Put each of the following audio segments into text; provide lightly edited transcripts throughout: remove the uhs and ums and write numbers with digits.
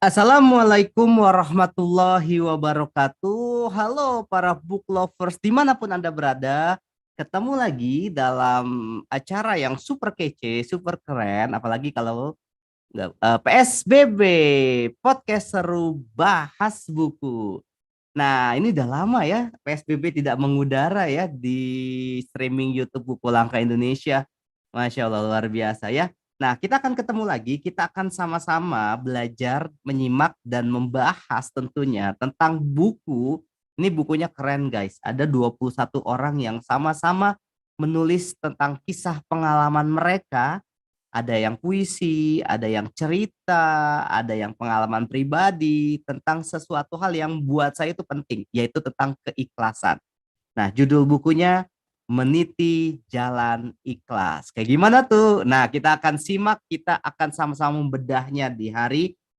Assalamualaikum warahmatullahi wabarakatuh. Halo para book lovers dimanapun Anda berada. Ketemu lagi dalam acara yang super kece, super keren. Apalagi kalau PSBB, podcast seru bahas buku. Nah, ini udah lama ya PSBB tidak mengudara ya di streaming YouTube Buku Langka Indonesia. Masya Allah luar biasa ya. Nah, kita akan ketemu lagi, kita akan sama-sama belajar, menyimak dan membahas tentunya tentang buku. Ini bukunya keren guys. Ada 21 orang yang sama-sama menulis tentang kisah pengalaman mereka, ada yang puisi, ada yang cerita, ada yang pengalaman pribadi tentang sesuatu hal yang buat saya itu penting, yaitu tentang keikhlasan. Nah, judul bukunya Meniti Jalan Ikhlas. Kayak gimana tuh? Nah, kita akan simak, kita akan sama-sama membedahnya di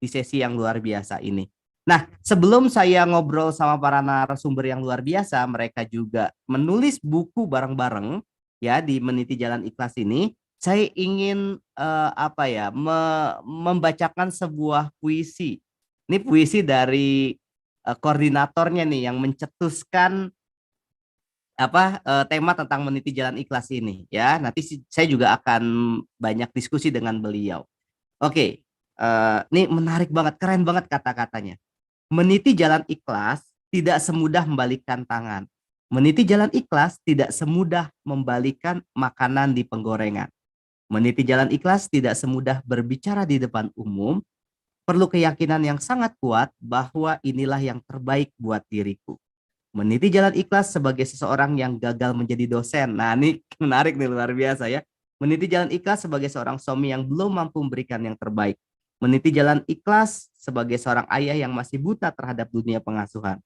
sesi yang luar biasa ini. Nah, sebelum saya ngobrol sama para narasumber yang luar biasa, mereka juga menulis buku bareng-bareng ya di Meniti Jalan Ikhlas ini. Saya ingin membacakan sebuah puisi. Ini puisi dari koordinatornya nih yang mencetuskan tema tentang meniti jalan ikhlas ini ya. Nanti saya juga akan banyak diskusi dengan beliau. Oke, ini menarik banget, keren banget kata-katanya. Meniti jalan ikhlas tidak semudah membalikkan tangan. Meniti jalan ikhlas tidak semudah membalikan makanan di penggorengan. Meniti jalan ikhlas tidak semudah berbicara di depan umum. Perlu keyakinan yang sangat kuat bahwa inilah yang terbaik buat diriku. Meniti jalan ikhlas sebagai seseorang yang gagal menjadi dosen. Nah, ini menarik nih, luar biasa ya. Meniti jalan ikhlas sebagai seorang suami yang belum mampu memberikan yang terbaik. Meniti jalan ikhlas sebagai seorang ayah yang masih buta terhadap dunia pengasuhan.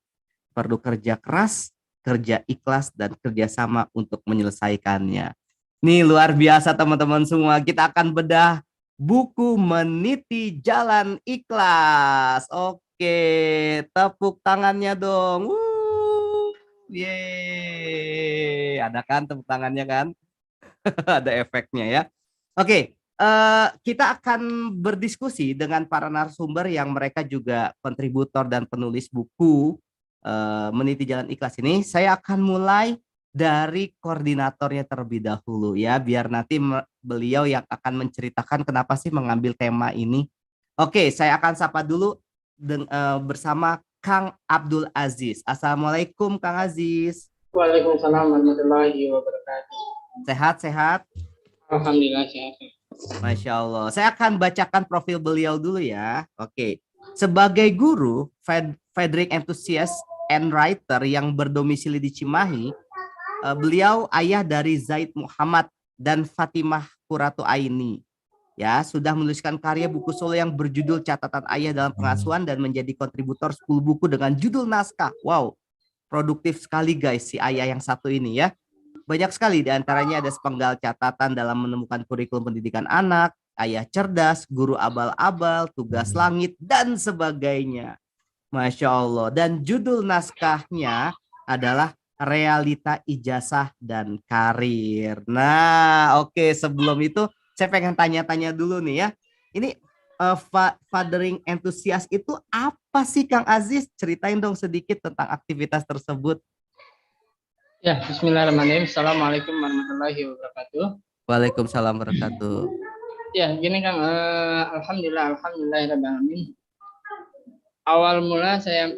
Perlu kerja keras, kerja ikhlas, dan kerjasama untuk menyelesaikannya. Nih luar biasa teman-teman semua. Kita akan bedah buku Meniti Jalan Ikhlas. Oke, tepuk tangannya dong. Yeay. Ada kan tepuk tangannya kan? Ada efeknya ya. Oke, kita akan berdiskusi dengan para narasumber yang mereka juga kontributor dan penulis buku Meniti Jalan Ikhlas ini. Saya akan mulai dari koordinatornya terlebih dahulu ya, biar nanti beliau yang akan menceritakan kenapa sih mengambil tema ini. Oke, saya akan sapa dulu bersama Kang Abdul Aziz. Assalamualaikum Kang Aziz. Waalaikumsalam warahmatullahi wabarakatuh. Sehat-sehat? Alhamdulillah sehat. Masya Allah. Saya akan bacakan profil beliau dulu ya. Oke. Sebagai guru, Frederick enthusiast and writer yang berdomisili di Cimahi, beliau ayah dari Zaid Muhammad dan Fatimah Qurratu Aini. Ya, sudah menuliskan karya buku solo yang berjudul Catatan Ayah dalam Pengasuhan dan menjadi kontributor 10 buku dengan judul naskah. Wow, produktif sekali guys si ayah yang satu ini ya. Banyak sekali diantaranya ada sepenggal catatan dalam menemukan kurikulum pendidikan anak, ayah cerdas, guru abal-abal, tugas langit, dan sebagainya. Masya Allah. Dan judul naskahnya adalah Realita Ijazah dan Karir. Nah, oke. Sebelum itu saya pengen tanya-tanya dulu nih ya. Ini fathering enthusiast itu apa sih Kang Aziz? Ceritain dong sedikit tentang aktivitas tersebut. Ya, bismillahirrahmanirrahim. Assalamualaikum warahmatullahi wabarakatuh. Waalaikumsalam warahmatullahi wabarakatuh. Ya, gini Kang, alhamdulillahirrahmanirrahim. Awal mula saya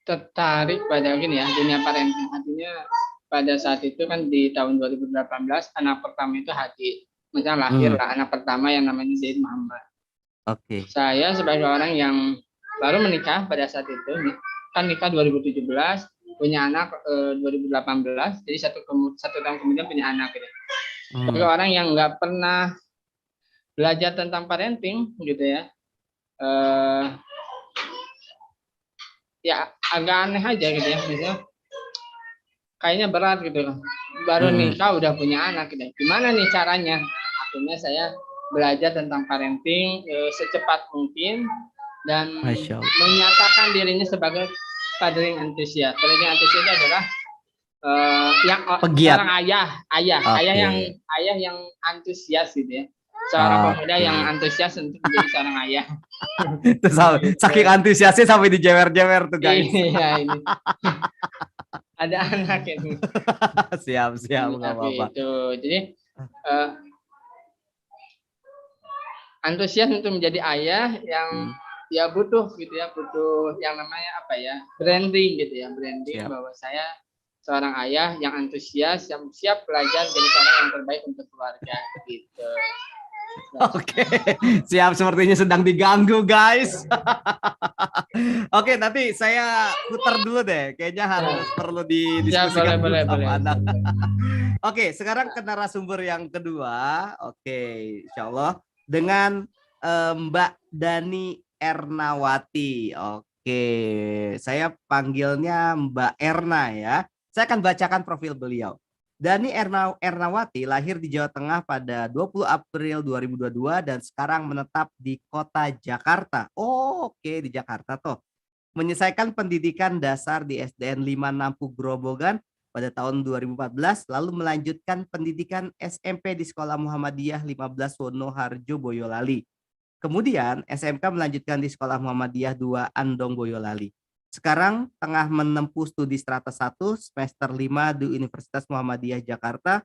tertarik pada gini ya, dunia parenting. Artinya pada saat itu kan di tahun 2018 anak pertama itu hadir. Macam lahir lah anak pertama yang namanya Zaid Muhammad. Oke. Saya sebagai orang yang baru menikah pada saat itu, kan nikah 2017, punya anak 2018, jadi satu tahun kemudian punya anak gitu. Sebagai orang yang nggak pernah belajar tentang parenting gitu ya, ya agak aneh aja gitu ya, misalnya kayaknya berat gitu loh, baru nikah udah punya anak gitu. Gimana nih caranya? Akhirnya saya belajar tentang parenting secepat mungkin dan menyatakan dirinya sebagai fathering enthusiast. Fathering enthusiast itu adalah yang seorang ayah yang antusias gitu ya. seorang pemuda Oke. yang antusias untuk menjadi seorang ayah. Terus saking antusiasnya sampai dijewer-jewer tuh guys. Iya ini. Ada anak ini. Siap, siap, nggak Tapi apa-apa. itu. Jadi antusias untuk menjadi ayah yang ya butuh gitu ya, butuh yang namanya apa ya, branding gitu ya, branding Siap. bahwa saya seorang ayah yang antusias, yang siap belajar jadi seorang yang terbaik untuk keluarga gitu. Oke, siap, sepertinya sedang diganggu guys. Oke, nanti saya putar dulu deh. Kayaknya harus perlu Siap, didiskusikan dulu boleh, sama boleh. anak. Oke, sekarang ke narasumber yang kedua. Oke, insya Allah dengan Mbak Dani Ernawati. Oke, saya panggilnya Mbak Erna ya. Saya akan bacakan profil beliau. Dani Ernawati lahir di Jawa Tengah pada 20 April 2022 dan sekarang menetap di kota Jakarta. Oh, oke, di Jakarta tuh. Menyelesaikan pendidikan dasar di SDN 5 Nampu Grobogan pada tahun 2014, lalu melanjutkan pendidikan SMP di Sekolah Muhammadiyah 15 Wonoharjo Boyolali. Kemudian SMK melanjutkan di Sekolah Muhammadiyah 2 Andong Boyolali. Sekarang tengah menempuh studi strata 1 semester 5 di Universitas Muhammadiyah Jakarta,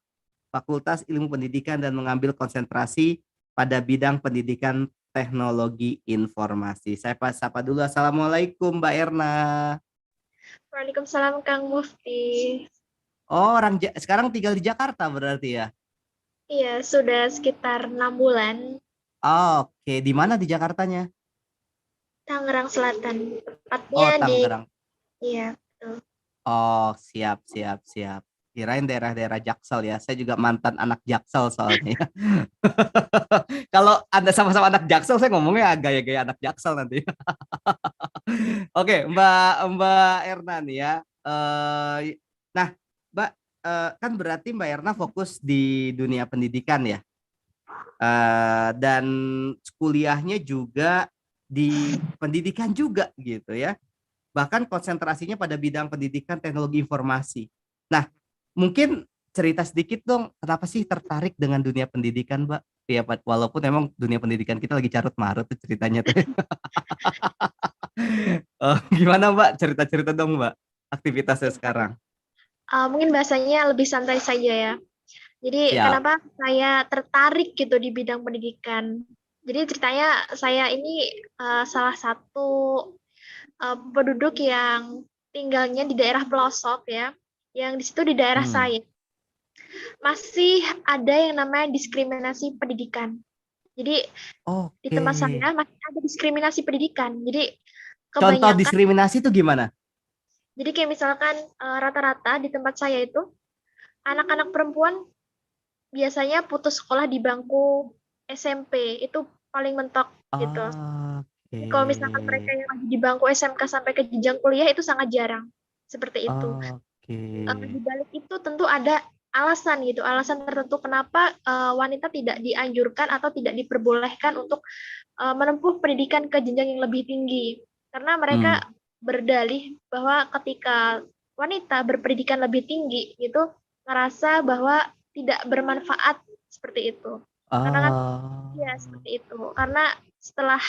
Fakultas Ilmu Pendidikan, dan mengambil konsentrasi pada bidang pendidikan teknologi informasi. Saya sapa dulu. Assalamualaikum Mbak Erna. Waalaikumsalam Kang Mufti. Oh, sekarang tinggal di Jakarta berarti ya? Iya, sudah sekitar 6 bulan. Oke, di mana di Jakartanya? Tangerang Selatan. Oh, Tepatnya di, Tangerang. iya, betul. Oh, siap, siap, siap. Kirain daerah-daerah Jaksel ya. Saya juga mantan anak Jaksel soalnya ya. Kalau Anda sama-sama anak Jaksel, saya ngomongnya gaya-gaya anak Jaksel nanti. Oke, Mbak Erna nih ya. Nah, Mbak, kan berarti Mbak Erna fokus di dunia pendidikan ya. Dan kuliahnya juga di pendidikan juga gitu ya. Bahkan konsentrasinya pada bidang pendidikan teknologi informasi. Nah, mungkin cerita sedikit dong, kenapa sih tertarik dengan dunia pendidikan, Mbak? Ya, walaupun emang dunia pendidikan kita lagi carut marut tuh ceritanya tuh. Gimana Mbak? Cerita-cerita dong Mbak, aktivitasnya sekarang. Mungkin bahasanya lebih santai saja ya. Jadi Siap. kenapa saya tertarik gitu di bidang pendidikan? Jadi ceritanya saya ini salah satu penduduk yang tinggalnya di daerah pelosok ya, yang di situ di daerah saya masih ada yang namanya diskriminasi pendidikan. Jadi di tempat saya masih ada diskriminasi pendidikan. Jadi Contoh kebanyakan, diskriminasi itu gimana? jadi kayak misalkan rata-rata di tempat saya itu anak-anak perempuan biasanya putus sekolah di bangku SMP, itu paling mentok gitu. Jadi kalau misalkan mereka yang lagi di bangku SMK sampai ke jenjang kuliah itu sangat jarang. Seperti itu. Di balik itu tentu ada alasan gitu, alasan tertentu kenapa wanita tidak dianjurkan atau tidak diperbolehkan untuk menempuh pendidikan ke jenjang yang lebih tinggi. Karena mereka berdalih bahwa ketika wanita berpendidikan lebih tinggi itu merasa bahwa tidak bermanfaat seperti itu. Karena kan ya seperti itu. Karena setelah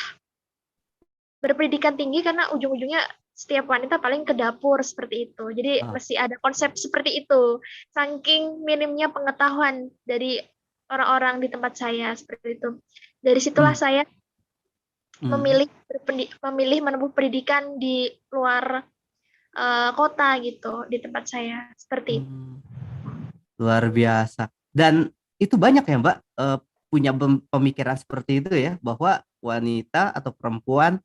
berpendidikan tinggi, karena ujung-ujungnya setiap wanita paling ke dapur seperti itu. Jadi masih ada konsep seperti itu. Saking minimnya pengetahuan dari orang-orang di tempat saya seperti itu. Dari situlah saya memilih menempuh pendidikan di luar kota gitu, di tempat saya seperti itu. Luar biasa. Dan itu banyak ya Mbak punya pemikiran seperti itu ya, bahwa wanita atau perempuan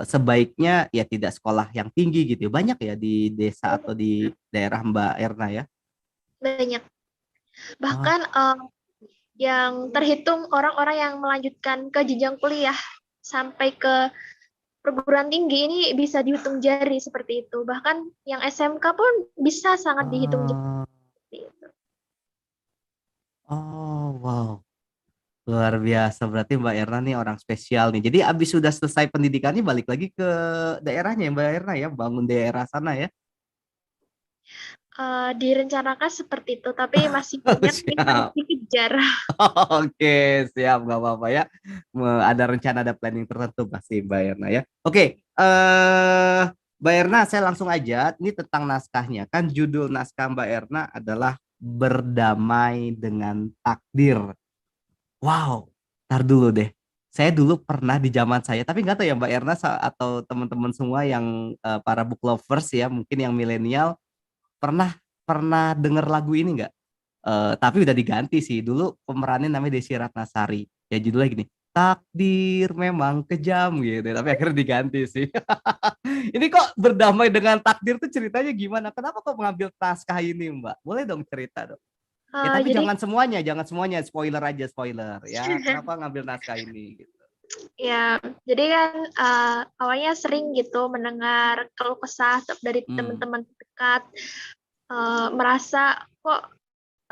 sebaiknya ya tidak sekolah yang tinggi gitu. Banyak ya di desa atau di daerah Mbak Erna ya? Banyak. Bahkan yang terhitung orang-orang yang melanjutkan ke jenjang kuliah sampai ke perguruan tinggi ini bisa dihitung jari seperti itu. Bahkan yang SMK pun bisa sangat dihitung jari. Seperti itu. Oh, wow. Luar biasa. Berarti Mbak Erna nih orang spesial nih. Jadi abis sudah selesai pendidikannya balik lagi ke daerahnya Mbak Erna ya, bangun daerah sana ya? Direncanakan seperti itu, tapi masih banyak sedikit belajar. Oke, siap, nggak apa-apa ya. Ada rencana, ada planning tertentu pasti Mbak Erna ya. Oke, Mbak Erna, saya langsung aja. Ini tentang naskahnya. Kan judul naskah Mbak Erna adalah Berdamai dengan Takdir. Wow, ntar dulu deh. Saya dulu pernah di zaman saya, tapi nggak tahu ya Mbak Erna atau teman-teman semua yang para book lovers ya, mungkin yang milenial pernah pernah denger lagu ini nggak? Tapi udah diganti sih. Dulu pemerannya namanya Desi Ratnasari. Ya judulnya gini, Takdir memang kejam gitu. Tapi akhirnya diganti sih. Ini kok berdamai dengan takdir tuh ceritanya gimana? Kenapa kok mengambil naskah ini, Mbak? Boleh dong cerita dong. Ya tapi Jadi jangan semuanya, spoiler aja spoiler ya. Kenapa ngambil naskah ini gitu? ya, jadi kan awalnya sering gitu mendengar keluh kesah dari Hmm. teman-teman dekat, merasa kok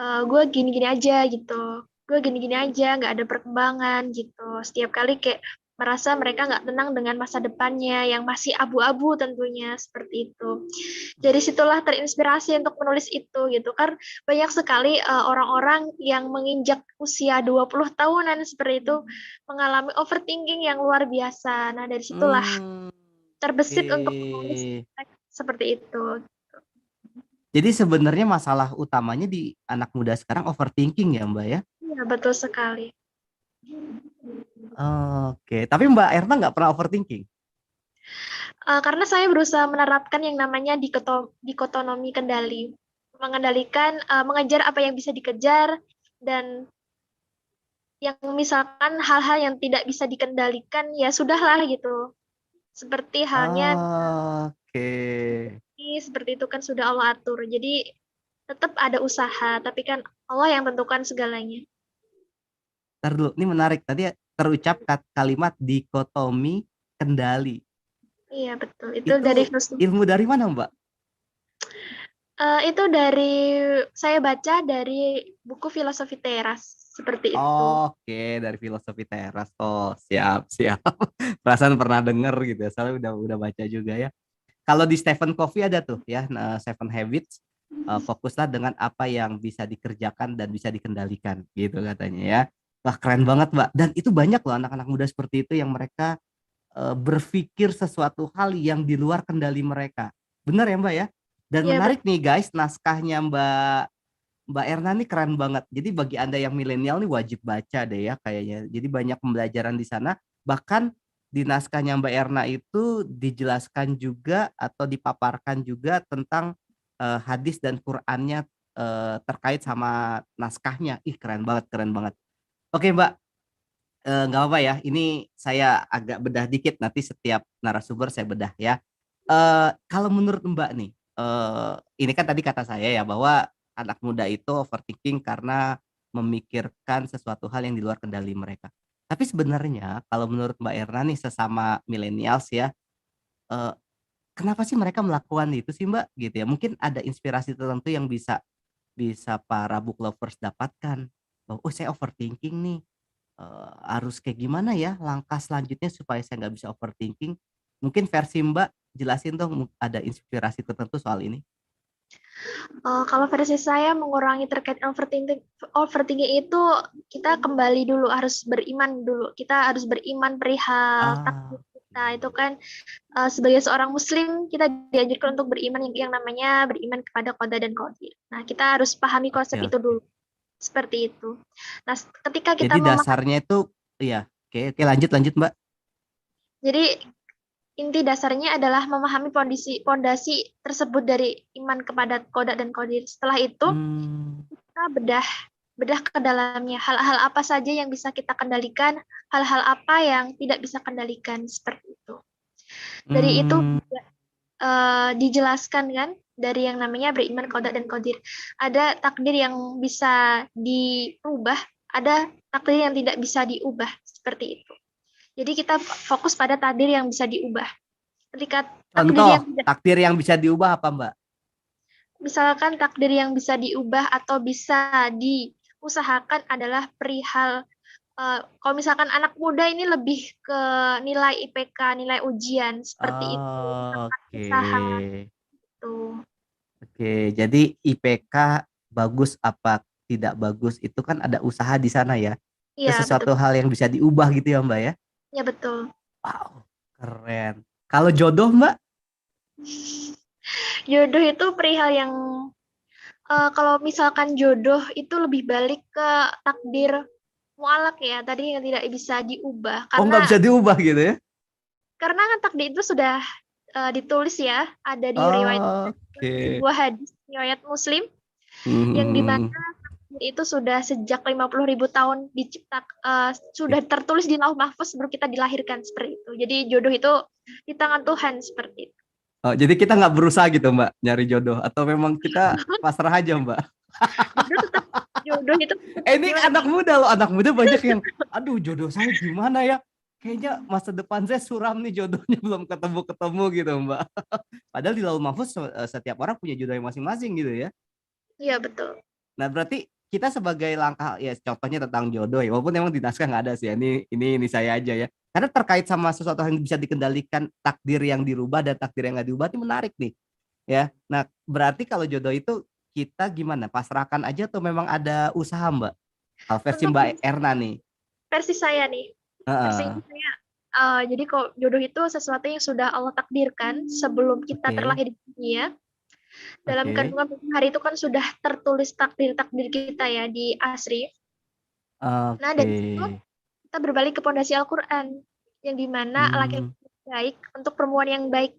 gue gini-gini aja gitu, gue gini-gini aja, nggak ada perkembangan gitu. Setiap kali kayak merasa mereka nggak tenang dengan masa depannya yang masih abu-abu tentunya seperti itu. Dari situlah terinspirasi untuk menulis itu gitu kan, banyak sekali orang-orang yang menginjak usia 20 tahunan seperti itu mengalami overthinking yang luar biasa. Nah, dari situlah Hmm. terbesit untuk menulis Oke. seperti itu. Jadi sebenarnya masalah utamanya di anak muda sekarang overthinking ya, Mbak ya? Ya, betul sekali. Oke, tapi Mbak Erna nggak pernah overthinking? Karena saya berusaha menerapkan yang namanya dikotomi kendali, mengendalikan, mengejar apa yang bisa dikejar, dan yang misalkan hal-hal yang tidak bisa dikendalikan, ya sudahlah gitu. Seperti halnya Oke. seperti itu kan sudah Allah atur. Jadi tetap ada usaha, tapi kan Allah yang tentukan segalanya. Ntar dulu, ini menarik. Tadi terucap kalimat dikotomi kendali. Iya betul. Itu dari Itu filsuf. ilmu dari mana, Mbak? Itu dari saya baca dari buku Filosofi Teras seperti itu. Oke, dari filosofi teras. Oh, siap, siap. Perasaan pernah denger gitu ya. Soalnya udah baca juga ya. Kalau di Stephen Covey ada tuh ya, Seven Habits. Fokuslah dengan apa yang bisa dikerjakan dan bisa dikendalikan gitu katanya ya. Wah, keren banget, Mbak. Dan itu banyak loh anak-anak muda seperti itu yang mereka berpikir sesuatu hal yang di luar kendali mereka. Benar ya Mbak ya? Dan Iya menarik betul. nih guys, naskahnya Mbak Erna nih keren banget. Jadi bagi Anda yang milenial nih wajib baca deh ya kayaknya. Jadi banyak pembelajaran di sana. Bahkan di naskahnya Mbak Erna itu dijelaskan juga atau dipaparkan juga tentang hadis dan Qur'annya terkait sama naskahnya. Ih keren banget, keren banget. Oke Mbak, nggak apa ya. Ini saya agak bedah dikit. Nanti setiap narasumber saya bedah ya. Kalau menurut Mbak nih, ini kan tadi kata saya ya bahwa anak muda itu overthinking karena memikirkan sesuatu hal yang di luar kendali mereka. Tapi sebenarnya kalau menurut Mbak Erna nih sesama millennials ya, eh, kenapa sih mereka melakukan itu sih Mbak gitu ya? Mungkin ada inspirasi tertentu yang bisa bisa para book lovers dapatkan. Bahwa, oh saya overthinking nih, harus kayak gimana ya langkah selanjutnya supaya saya nggak bisa overthinking. Mungkin versi Mbak jelasin dong, ada inspirasi tertentu soal ini. Kalau versi saya mengurangi terkait overthinking itu kita kembali dulu harus beriman dulu. Kita harus beriman perihal Ah, takdir kita. Itu kan sebagai seorang muslim kita dianjurkan untuk beriman yang namanya beriman kepada qada dan qadir. Nah, kita harus pahami oke konsep itu oke. dulu. Seperti itu. Nah, ketika kita Jadi memahami, dasarnya itu ya, oke oke lanjut lanjut Mbak. jadi inti dasarnya adalah memahami pondasi tersebut dari iman kepada qada dan qadir. Setelah itu Hmm, kita bedah ke dalamnya hal-hal apa saja yang bisa kita kendalikan, hal-hal apa yang tidak bisa kendalikan seperti itu. Dari itu hmm, dijelaskan kan dari yang namanya beriman qada dan qadir. Ada takdir yang bisa diubah, ada takdir yang tidak bisa diubah seperti itu. Jadi kita fokus pada takdir yang bisa diubah. Ketika takdir contoh yang tidak, takdir yang bisa diubah apa Mbak? misalkan takdir yang bisa diubah atau bisa diusahakan adalah perihal kalau misalkan anak muda ini lebih ke nilai IPK, nilai ujian seperti itu, misalkan Oke. usaha itu. Oke, jadi IPK bagus apa tidak bagus itu kan ada usaha di sana ya. Itu Iya, sesuatu betul. hal yang bisa diubah gitu ya Mbak ya. Ya, betul. Wow, keren. Kalau jodoh Mbak? Jodoh itu perihal yang kalau misalkan jodoh itu lebih balik ke takdir mualak ya, tadi yang tidak bisa diubah Oh nggak bisa diubah gitu ya? karena kan takdir itu sudah ditulis ya, ada di riwayat Oke. sebuah hadis riwayat Muslim yang dimana Hmm. takdir itu sudah sejak 50.000 tahun sudah tertulis di lauh mahfuz sebelum kita dilahirkan seperti itu. Jadi jodoh itu di tangan Tuhan seperti itu. Oh, jadi kita nggak berusaha gitu Mbak nyari jodoh atau memang kita pasrah aja Mbak? Jodoh tetap jodoh itu Ini gimana anak nih? muda loh, anak muda banyak yang, aduh jodoh saya gimana ya? Kayaknya masa depan saya suram nih jodohnya belum ketemu-ketemu gitu Mbak. Padahal di Lauh Mahfuz setiap orang punya jodohnya masing-masing gitu ya. Iya betul. Nah berarti kita sebagai langkah ya contohnya tentang jodoh ya, walaupun memang di naskah nggak ada sih ya. Ini saya aja ya. Karena terkait sama sesuatu yang bisa dikendalikan, takdir yang dirubah dan takdir yang nggak diubah itu menarik nih ya. Nah berarti kalau jodoh itu kita gimana? Pasrahkan aja atau memang ada usaha Mbak? Kalau versi Untuk Mbak Erna nih. versi saya nih, versi Heeh. saya jadi kok jodoh itu sesuatu yang sudah Allah takdirkan sebelum kita Oke, terlahir di dunia. Dalam oke, kandungan hari itu kan sudah tertulis takdir-takdir kita ya di Asri. Nah, oke. dari situ kita berbalik ke pondasi Al-Quran, yang dimana laki-laki Hmm. baik untuk perempuan yang baik.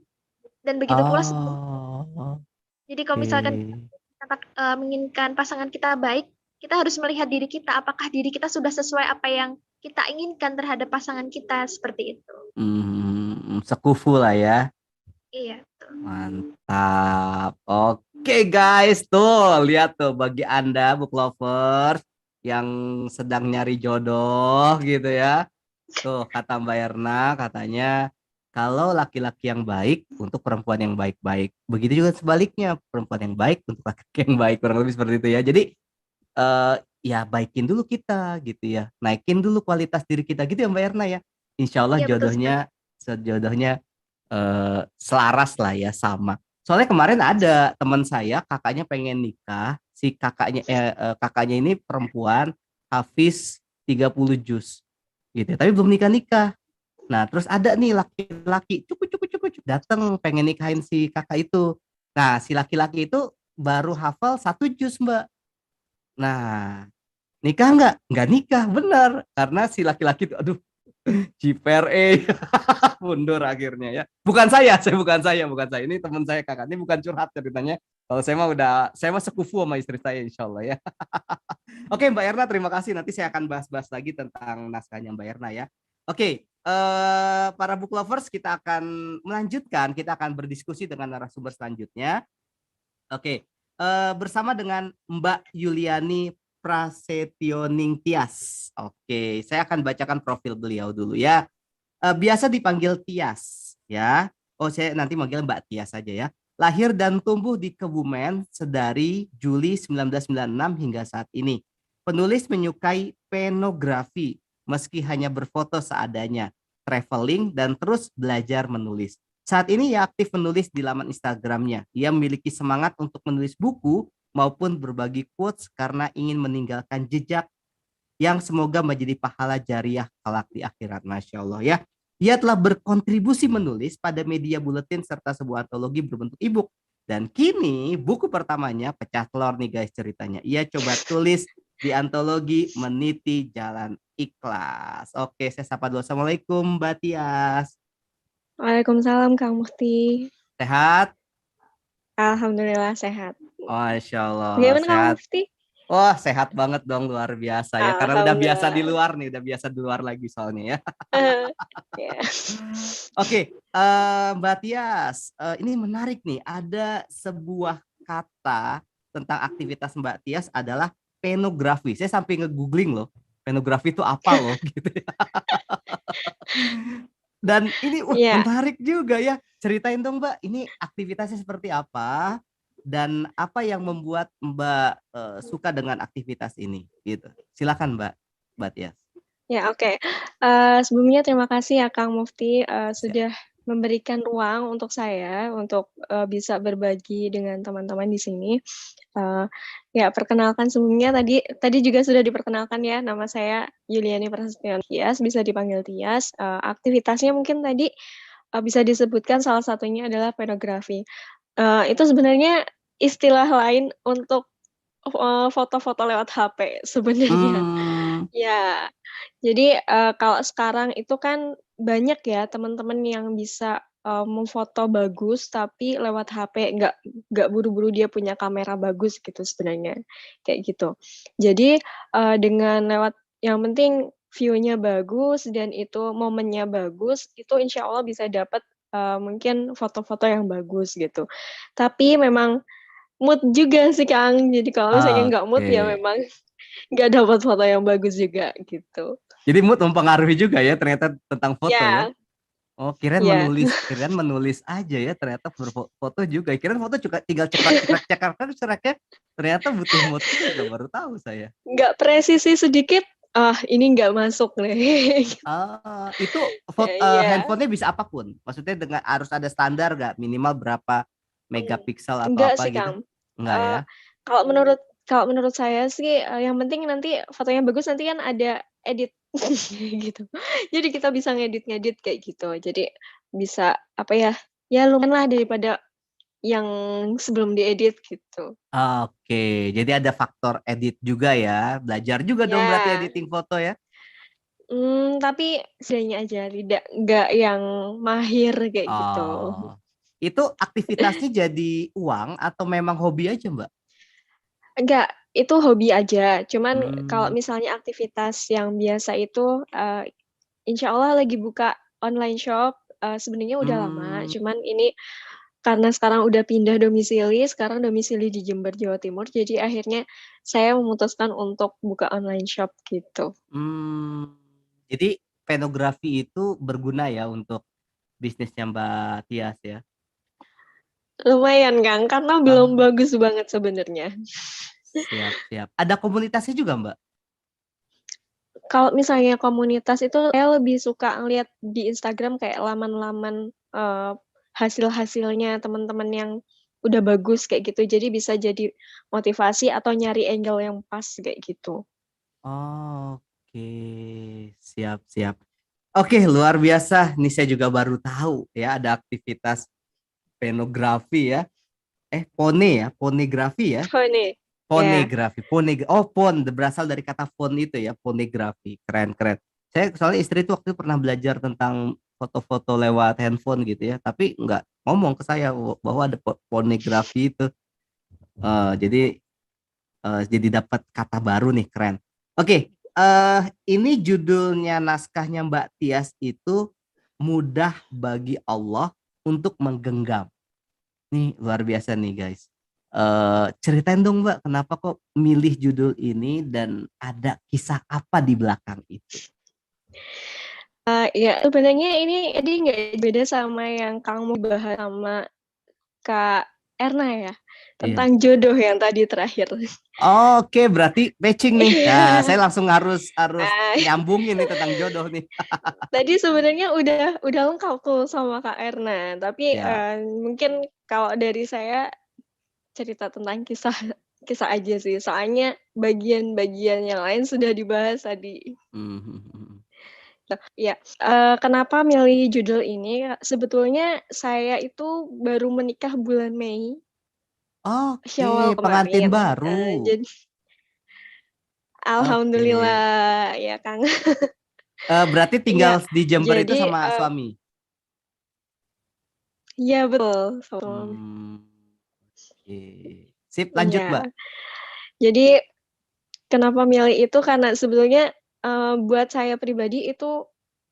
Dan begitu pula Oh, jadi kalau oke. misalkan kita menginginkan pasangan kita baik, kita harus melihat diri kita, apakah diri kita sudah sesuai apa yang kita inginkan terhadap pasangan kita, seperti itu. Sekufu lah ya. Iya, betul. Mantap. Oke guys, tuh lihat tuh bagi Anda book lovers yang sedang nyari jodoh gitu ya. Tuh kata Mbak Erna katanya kalau laki-laki yang baik untuk perempuan yang baik-baik. Begitu juga sebaliknya, perempuan yang baik untuk laki-laki yang baik. Kurang lebih seperti itu ya. Jadi eh ya baikin dulu kita gitu ya. Naikin dulu kualitas diri kita gitu ya Mbak Erna ya. Insya Allah Iya, betul sekali. jodohnya selaras lah ya sama. Soalnya kemarin ada teman saya kakaknya pengen nikah, si kakaknya ini perempuan hafiz 30 juz gitu ya, tapi belum nikah-nikah. Nah, terus ada nih laki-laki cukup cukup cukup datang pengen nikahin si kakak itu. Nah, si laki-laki itu baru hafal 1 juz, Mbak. Nah, nikah nggak? Nggak nikah, benar. Karena si laki-laki itu, aduh, jiper mundur akhirnya ya. Bukan saya. Ini teman saya kakak. Ini bukan curhat ceritanya. Kalau saya mah saya mah sekufu sama istri saya insya Allah ya. Oke Mbak Erna, terima kasih. Nanti saya akan bahas-bahas lagi tentang naskahnya Mbak Erna ya. Oke, para book lovers kita akan melanjutkan. Kita akan berdiskusi dengan narasumber selanjutnya. Oke, bersama dengan Mbak Yuliani Prasetyoning Tias. Oke, saya akan bacakan profil beliau dulu ya. Biasa dipanggil Tias ya. Oh, saya nanti manggil Mbak Tias saja ya. Lahir dan tumbuh di Kebumen sedari Juli 1996 hingga saat ini. Penulis menyukai penografi meski hanya berfoto seadanya, traveling dan terus belajar menulis. Saat ini ia aktif menulis di laman Instagramnya. Ia memiliki semangat untuk menulis buku maupun berbagi quotes karena ingin meninggalkan jejak yang semoga menjadi pahala jariah kelak di akhirat. Masya Allah ya. Ia telah berkontribusi menulis pada media buletin serta sebuah antologi berbentuk e-book. Dan kini buku pertamanya pecah telur nih guys ceritanya. Ia coba tulis di antologi Meniti Jalan Ikhlas. Oke, saya sapa dulu. Assalamualaikum Mbak Tias. Waalaikumsalam Kang Mufti. Sehat? Alhamdulillah sehat. Masya Allah, Bagaimana Kang sehat. Mufti? Wah, sehat banget dong, luar biasa ya. Karena udah biasa di Alhamdulillah. luar nih, udah biasa di luar lagi soalnya ya. Ya. Oke, Mbak Tias, ini menarik nih. Ada sebuah kata tentang aktivitas Mbak Tias adalah penografi. Saya sampai nge-googling loh, penografi itu apa loh gitu ya. Dan ini Ya, menarik juga ya. Ceritain dong Mbak, ini aktivitasnya seperti apa dan apa yang membuat Mbak suka dengan aktivitas ini gitu. Silakan Mbak Tias. ya oke. Sebelumnya terima kasih ya Kang Mufti Siap. sudah memberikan ruang untuk saya untuk bisa berbagi dengan teman-teman di sini. Ya, perkenalkan sebelumnya tadi juga sudah diperkenalkan ya, nama saya Yuliani Prasetyo Tias, bisa dipanggil Tias. Aktivitasnya mungkin tadi bisa disebutkan salah satunya adalah pornografi. Itu sebenarnya istilah lain untuk foto-foto lewat HP sebenarnya. Hmm, Ya, jadi, kalau sekarang itu kan banyak ya teman-teman yang bisa, memfoto bagus tapi lewat HP, nggak buru-buru dia punya kamera bagus gitu sebenarnya, kayak gitu. Jadi, dengan lewat yang penting view-nya bagus dan itu momennya bagus, itu insya Allah bisa dapat, mungkin foto-foto yang bagus gitu. Tapi memang mood juga sih, Kang. Jadi kalau misalnya nggak mood, oke. ya memang nggak dapat foto yang bagus juga, gitu. Jadi mood mempengaruhi juga ya ternyata tentang foto ya. Ya, Oh, ya, kirain menulis aja ya, ternyata berfoto juga. Kirain foto juga tinggal cekrek-cekrek kan ceraknya, ternyata butuh mood juga, baru tahu saya. nggak presisi sedikit, ini nggak masuk nih. Itu Iya, handphonenya bisa apapun. Maksudnya dengan harus ada standar nggak? Minimal berapa megapiksel atau enggak apa sih, gitu? Kang. Enggak ya? Eee, kalau menurut saya sih, yang penting nanti fotonya bagus, nanti kan ada edit gitu. Jadi kita bisa ngedit-ngedit kayak gitu. Jadi bisa, apa ya, ya lumayan lah daripada yang sebelum diedit gitu. Oke, jadi ada faktor edit juga ya. Belajar juga dong berarti Ya, editing foto ya. tapi seadanya aja, nggak yang mahir kayak gitu. Oh. Itu aktivitasnya jadi uang atau memang hobi aja, Mbak? Enggak, itu hobi aja. Cuman kalau Hmm. misalnya aktivitas yang biasa itu, insya Allah lagi buka online shop, sebenarnya udah lama, Hmm. cuman ini karena sekarang udah pindah domisili, sekarang domisili di Jember, Jawa Timur, jadi akhirnya saya memutuskan untuk buka online shop gitu. Hmm. Jadi penografi itu berguna ya untuk bisnisnya Mbak Tias ya. Lumayan, Kang, karena belum Ah, bagus banget sebenarnya. siap, siap. Ada komunitasnya juga, Mbak? Kalau misalnya komunitas itu saya lebih suka ngeliat di Instagram kayak laman-laman, hasil-hasilnya teman-teman yang udah bagus kayak gitu. Jadi bisa jadi motivasi atau nyari angle yang pas kayak gitu. Oke, siap, siap. Oke, luar biasa. Nih saya juga baru tahu ya ada aktivitas penografi ya. Ponegrafi ya. Oh ini, ya. Pon berasal dari kata font itu ya, ponegrafi. Keren, keren. Saya soalnya istri itu waktu itu pernah belajar tentang foto-foto lewat handphone gitu ya, tapi nggak ngomong ke saya bahwa ada ponegrafi itu. Jadi dapat kata baru nih, keren. Oke, ini judulnya naskahnya Mbak Tias itu mudah bagi Allah untuk menggenggam. Nih luar biasa nih guys. Ceritain dong Mbak, kenapa kok milih judul ini dan ada kisah apa di belakang itu? Ya sebenarnya ini nggak beda sama yang kamu bahas sama Kak Erna ya, Iya. tentang jodoh yang tadi terakhir. Oke, berarti matching nih. Nah, Iya. saya langsung harus harus Ah, nyambungin nih tentang jodoh nih. tadi sebenarnya udah lengkap tuh sama Kak Erna, tapi, Ya. mungkin kalau dari saya cerita tentang kisah kisah aja sih, soalnya bagian-bagian yang lain sudah dibahas tadi. Mhm. Nah, iya, kenapa milih judul ini, sebetulnya saya itu baru menikah bulan Mei, Oke, Syawal pengantin kemarin, baru. jadi Oke. alhamdulillah ya, Kang. Berarti tinggal Iya, di Jember itu jadi, sama suami? iya betul, sama Hmm, oke. Sip, lanjut Mbak. iya. Jadi kenapa milih itu karena sebetulnya, buat saya pribadi itu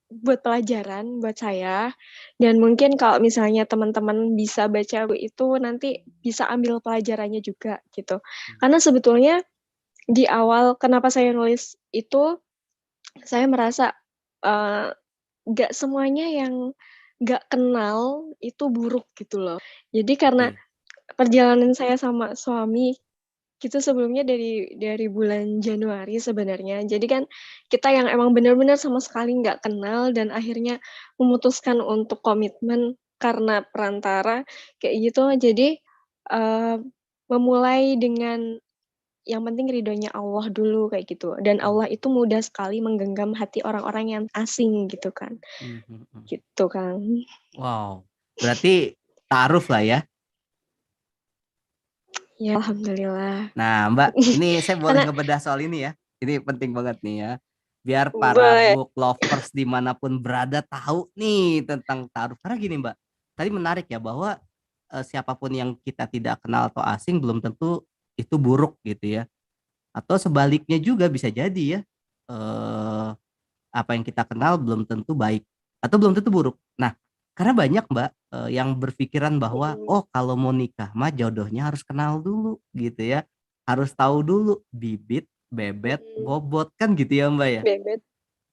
buat pelajaran buat saya, dan mungkin kalau misalnya teman-teman bisa baca buku itu nanti bisa ambil pelajarannya juga gitu. Karena sebetulnya di awal kenapa saya nulis itu, saya merasa, eee, nggak semuanya yang nggak kenal itu buruk gitu loh. Jadi karena Oke. perjalanan saya sama suami Gitu sebelumnya dari bulan Januari sebenarnya. Jadi kan kita yang emang benar-benar sama sekali nggak kenal dan akhirnya memutuskan untuk komitmen karena perantara kayak gitu. Jadi, eee, memulai dengan yang penting ridhonya Allah dulu kayak gitu, dan Mmm, Allah itu mudah sekali menggenggam hati orang-orang yang asing gitu kan, mhm mhm. gitu Kang. Wow, berarti ta'aruf lah ya? Ya alhamdulillah. Nah, Mbak, ini saya boleh Karena ngebedah soal ini ya. Ini penting banget nih ya. Biar para boleh. book lovers dimanapun berada tahu nih tentang ta'aruf. Karena gini, Mbak, tadi menarik ya bahwa siapapun yang kita tidak kenal atau asing belum tentu itu buruk gitu ya. Atau sebaliknya juga bisa jadi ya. eh Apa yang kita kenal belum tentu baik atau belum tentu buruk. Nah, karena banyak Mbak yang berpikiran bahwa Mhm, oh kalau mau nikah mah jodohnya harus kenal dulu gitu ya. Harus tahu dulu bibit, bebet, mhm, bobot kan gitu ya Mbak ya. bebet,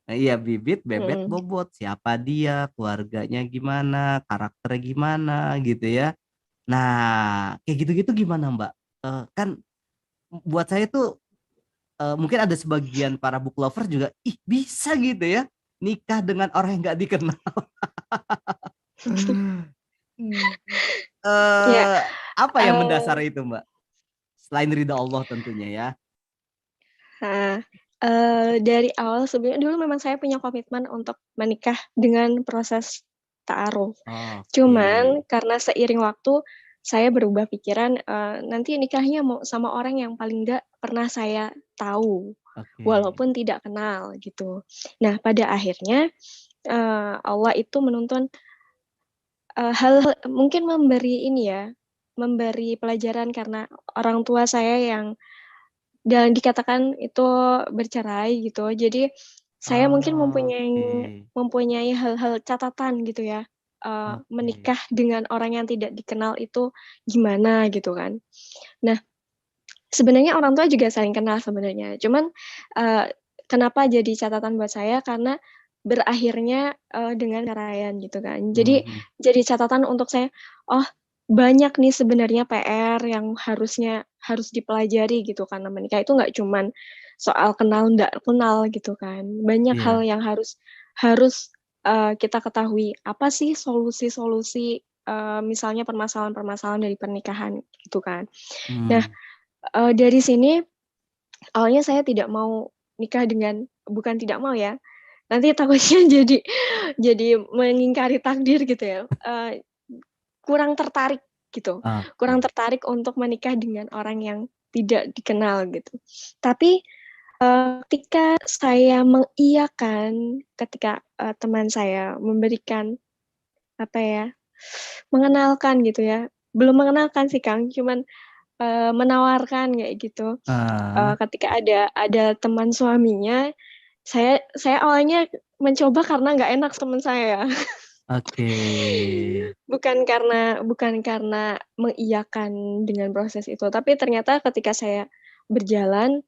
Nah, iya bibit, bebet, mhm. bobot. Siapa dia, keluarganya gimana, karakternya gimana gitu ya. Nah, kayak gitu-gitu gimana Mbak? Kan buat saya tuh mungkin ada sebagian para book lover juga, ih bisa gitu ya, nikah dengan orang yang nggak dikenal. Hmm. Ya, Eee, Apa yang mendasar eee, itu, Mbak? Selain ridha Allah tentunya ya? heeh, dari awal sebenarnya dulu memang saya punya komitmen untuk menikah dengan proses ta'aruf. Oke. Cuman karena seiring waktu saya berubah pikiran, nanti nikahnya mau sama orang yang paling nggak pernah saya tahu, Oke. walaupun tidak kenal gitu. Nah pada akhirnya, Allah itu menuntun, hal mungkin memberi ini ya, memberi pelajaran karena orang tua saya yang dan dikatakan itu bercerai gitu. Jadi saya mungkin Oke. mempunyai hal-hal catatan gitu ya, Oke. menikah dengan orang yang tidak dikenal itu gimana gitu kan. Nah, sebenarnya orang tua juga saling kenal sebenarnya, cuman, eee, kenapa jadi catatan buat saya karena berakhirnya, dengan perceraian gitu kan. Mhm. Jadi catatan untuk saya, oh banyak nih sebenarnya PR yang harus dipelajari gitu karena menikah itu nggak cuman soal kenal nggak kenal gitu kan. Banyak hal Iya. yang harus, kita ketahui. Apa sih solusi-solusi, misalnya permasalahan-permasalahan dari pernikahan gitu kan. Nah, Mmm. Dari sini, awalnya saya tidak mau nikah dengan bukan tidak mau ya, nanti takutnya jadi mengingkari takdir gitu ya, kurang tertarik gitu, kurang Oke. tertarik untuk menikah dengan orang yang tidak dikenal gitu. Tapi, ketika saya mengiyakan, ketika, teman saya memberikan, apa ya, mengenalkan gitu ya, belum mengenalkan sih Kang, cuman, menawarkan kayak gitu. Heeh. Ketika ada teman suaminya, saya awalnya mencoba karena nggak enak teman saya, Oke. bukan karena mengiyakan dengan proses itu, tapi ternyata ketika saya berjalan,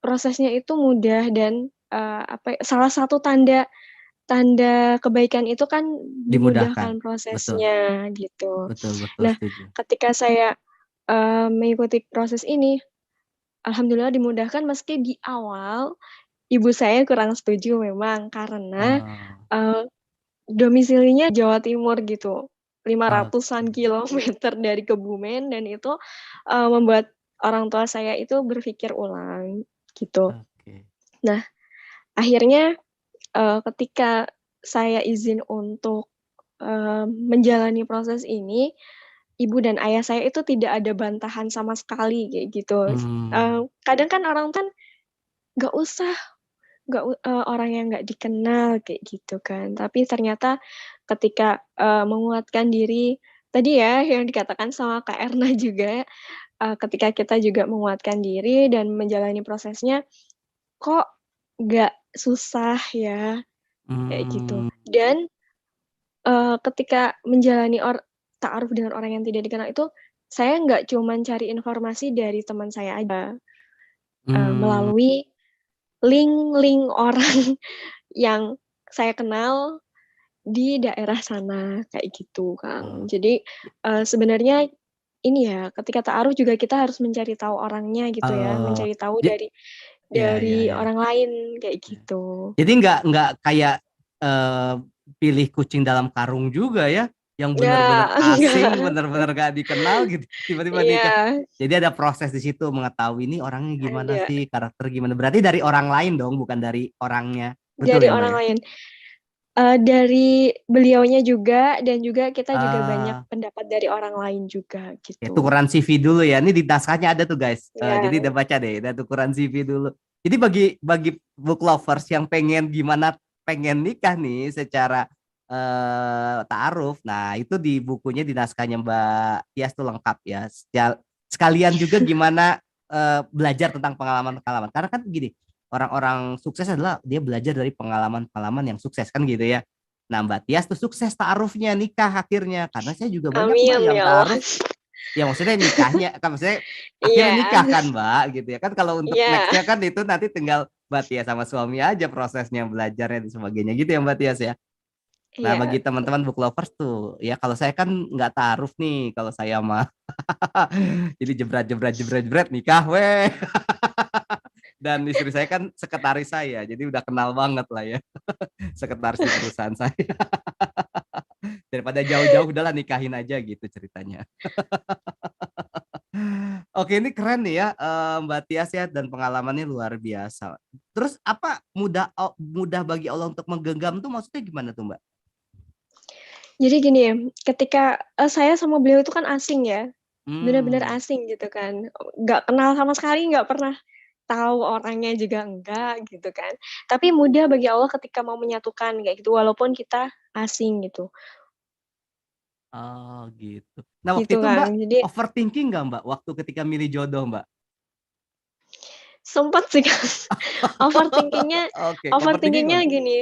prosesnya itu mudah dan, apa ya, salah satu tanda tanda kebaikan itu kan Dimudahkan. dimudahkan Betul. prosesnya, gitu. Betul betul Nah, setuju. ketika saya, mengikuti proses ini, alhamdulillah dimudahkan meski di awal ibu saya kurang setuju memang karena, Oh. eee, domisilinya Jawa Timur gitu, 500-an Oke. kilometer dari Kebumen dan itu, membuat orang tua saya itu berpikir ulang, gitu. Oke. Nah, akhirnya, ketika saya izin untuk, menjalani proses ini, ibu dan ayah saya itu tidak ada bantahan sama sekali kayak gitu. Mmm. Kadang kan orang kan, "Nggak usah orang yang nggak dikenal kayak gitu kan. Tapi ternyata ketika, menguatkan diri tadi ya yang dikatakan sama Kak Erna juga, ketika kita juga menguatkan diri dan menjalani prosesnya, kok nggak susah ya, kayak gitu. Mmm. Dan, ketika menjalani ta'aruf dengan orang yang tidak dikenal itu, saya nggak cuman cari informasi dari teman saya aja, Mmm. melalui link-link orang yang saya kenal di daerah sana, kayak gitu, Kang. Oh. Jadi, sebenarnya ini ya, ketika ta'aruf juga kita harus mencari tahu orangnya gitu ya, Oh, mencari tahu ja dari iya iya iya. orang lain kayak gitu. Jadi nggak kayak eh, pilih kucing dalam karung juga ya, yang benar-benar Ya, asing, enggak. benar-benar gak dikenal gitu, tiba-tiba nikah. Iya, Jadi ada proses di situ mengetahui ini orangnya gimana ada. sih, karakter gimana. Berarti dari orang lain dong, bukan dari orangnya. Betul Dari ya Mbak orang ya? lain. Dari beliaunya juga dan juga kita juga banyak Ah, pendapat dari orang lain juga ya gitu. tukeran CV dulu ya. Ini di naskahnya ada tuh guys. Jadi Ya, udah baca deh, udah tukeran CV dulu. Jadi bagi bagi book lovers yang pengen gimana pengen nikah nih secara ta'aruf. Nah, itu di bukunya di naskahnya Mbak Tias tuh lengkap ya. Sekalian juga gimana belajar tentang pengalaman-pengalaman. Karena kan gini, orang-orang sukses adalah dia belajar dari pengalaman-pengalaman yang sukses kan gitu ya. Nah, Mbak Tias tuh sukses ta'arufnya nikah akhirnya. Karena saya juga banyak Mbak amin yang ya Allah. ta'aruf. Ya maksudnya nikahnya kan maksudnya akhirnya Iya, nikah kan Mbak gitu ya kan kalau untuk iya, nextnya kan itu nanti tinggal Mbak Tias sama suami aja prosesnya belajarnya dan sebagainya gitu ya Mbak Tias ya. Nah bagi iya. teman-teman book lovers tuh ya kalau saya kan nggak taruh nih kalau saya mah jadi jebret jebret jebret jebret nikah weh dan istri saya kan sekretaris saya jadi udah kenal banget lah ya sekretaris di perusahaan saya daripada jauh-jauh udahlah nikahin aja gitu ceritanya. Oke, ini keren nih ya, Mbak Tias ya, dan pengalamannya luar biasa. Terus apa mudah bagi Allah untuk menggenggam tuh maksudnya gimana tuh, Mbak? Jadi gini ya, ketika saya sama beliau itu kan asing ya, benar-benar Hmm. asing gitu kan, nggak kenal sama sekali, nggak pernah tahu orangnya juga enggak gitu kan. Tapi mudah bagi Allah ketika mau menyatukan kayak gitu, walaupun kita asing gitu, Oh, gitu. Nah, waktu gitu itu kan. Mbak Jadi overthinking nggak, Mbak, waktu ketika milih jodoh, Mbak? sempat sih kan, overthinkingnya Oke, overthinking overthinkingnya gimana? gini,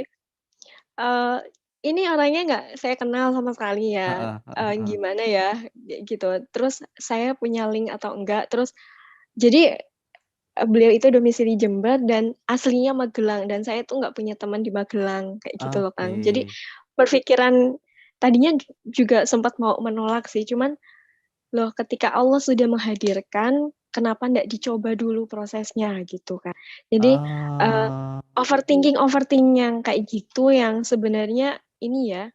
eee, ini orangnya nggak saya kenal sama sekali ya, Heeh, heeh, heeh. gimana ya, kayak gitu. Terus saya punya link atau enggak, terus jadi, beliau itu domisili Jember dan aslinya Magelang dan saya tuh nggak punya teman di Magelang, kayak gitu loh, Oke. Kang. Jadi berpikiran tadinya juga sempat mau menolak sih, cuman, loh ketika Allah sudah menghadirkan, kenapa ndak dicoba dulu prosesnya, gitu kan. Jadi, eee, Oh, overthinking yang kayak gitu yang sebenarnya ini ya,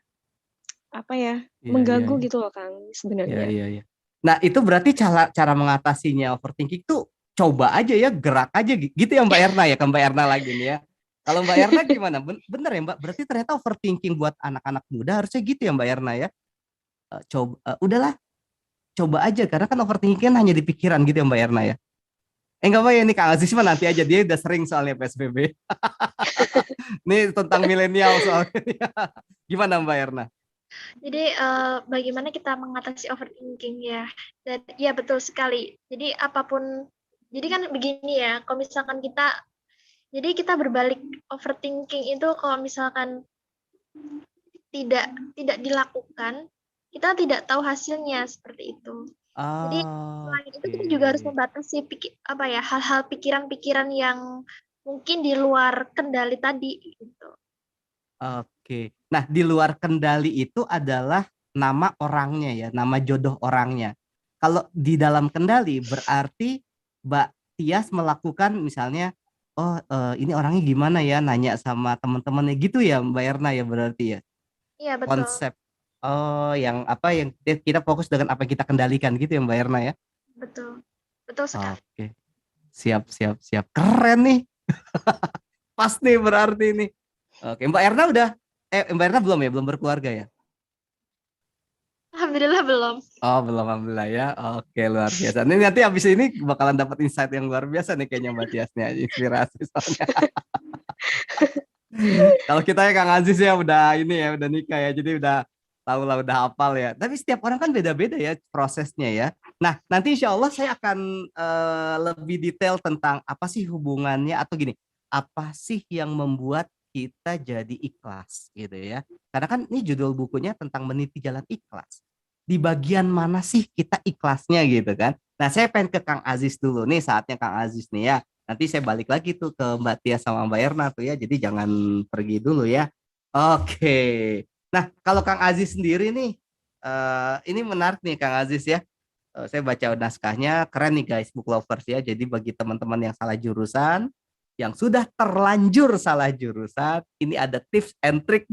apa ya, iya, iya, mengganggu iya. gitu loh, Kang, Iya, sebenarnya. iya, iya. Nah, itu berarti cara cara mengatasinya overthinking tuh coba aja ya, gerak aja gitu ya Mbak Erna ya, ke Mbak Erna lagi nih ya. Kalau Mbak Erna gimana? Bener ya Mbak? Berarti ternyata overthinking buat anak-anak muda harusnya gitu ya Mbak Erna ya. Coba udahlah, coba aja karena kan overthinking kan hanya di pikiran gitu ya Mbak Erna ya. Enggak Mbak ya ini Kang Aziz mah nanti aja dia udah sering soalnya PSBB. Nih tentang milenial soalnya. Gimana Mbak Erna? Jadi bagaimana kita mengatasi overthinking ya? Dan ya betul sekali. Jadi apapun, jadi kan begini ya. Kalau misalkan kita, jadi kita berbalik overthinking itu kalau misalkan tidak tidak dilakukan, kita tidak tahu hasilnya seperti itu. Jadi Ah, selain itu kita juga harus oke. membatasi apa ya hal-hal pikiran-pikiran yang mungkin di luar kendali tadi gitu. Oke. Nah, di luar kendali itu adalah nama orangnya ya, nama jodoh orangnya. Kalau di dalam kendali berarti Mbak Tias melakukan misalnya, oh ini orangnya gimana ya, nanya sama teman-temannya gitu ya Mbak Erna ya berarti ya. Iya betul, Konsep oh yang apa yang kita fokus dengan apa yang kita kendalikan gitu ya Mbak Erna ya. betul, betul sekali. Oke. Siap, siap, siap. Keren nih. Pas nih berarti ini. Oke, Mbak Erna udah Mbak Erna belum ya, belum berkeluarga ya? Alhamdulillah belum. Oh, belum alhamdulillah ya. Oke, luar biasa. Ini nanti habis ini bakalan dapat insight yang luar biasa nih kayaknya Mbak Tias nih, inspirasi soalnya. Kalau kita ya Kang Aziz ya udah ini ya, udah nikah ya. Jadi udah tahu lah, udah hafal ya. Tapi setiap orang kan beda-beda ya prosesnya ya. Nah, nanti insya Allah saya akan lebih detail tentang apa sih hubungannya atau gini, apa sih yang membuat kita jadi ikhlas gitu ya. Karena kan ini judul bukunya tentang meniti jalan ikhlas. Di bagian mana sih kita ikhlasnya gitu kan. Nah, saya pengen ke Kang Aziz dulu nih, saatnya Kang Aziz nih ya. Nanti saya balik lagi tuh ke Mbak Tia sama Mbak Erna tuh ya. Jadi jangan pergi dulu ya. Oke. Nah, kalau Kang Aziz sendiri nih, ini menarik nih Kang Aziz ya. Saya baca naskahnya keren nih guys, book lovers ya. Jadi bagi teman-teman yang salah jurusan, yang sudah terlanjur salah jurusan, ini ada tips and trick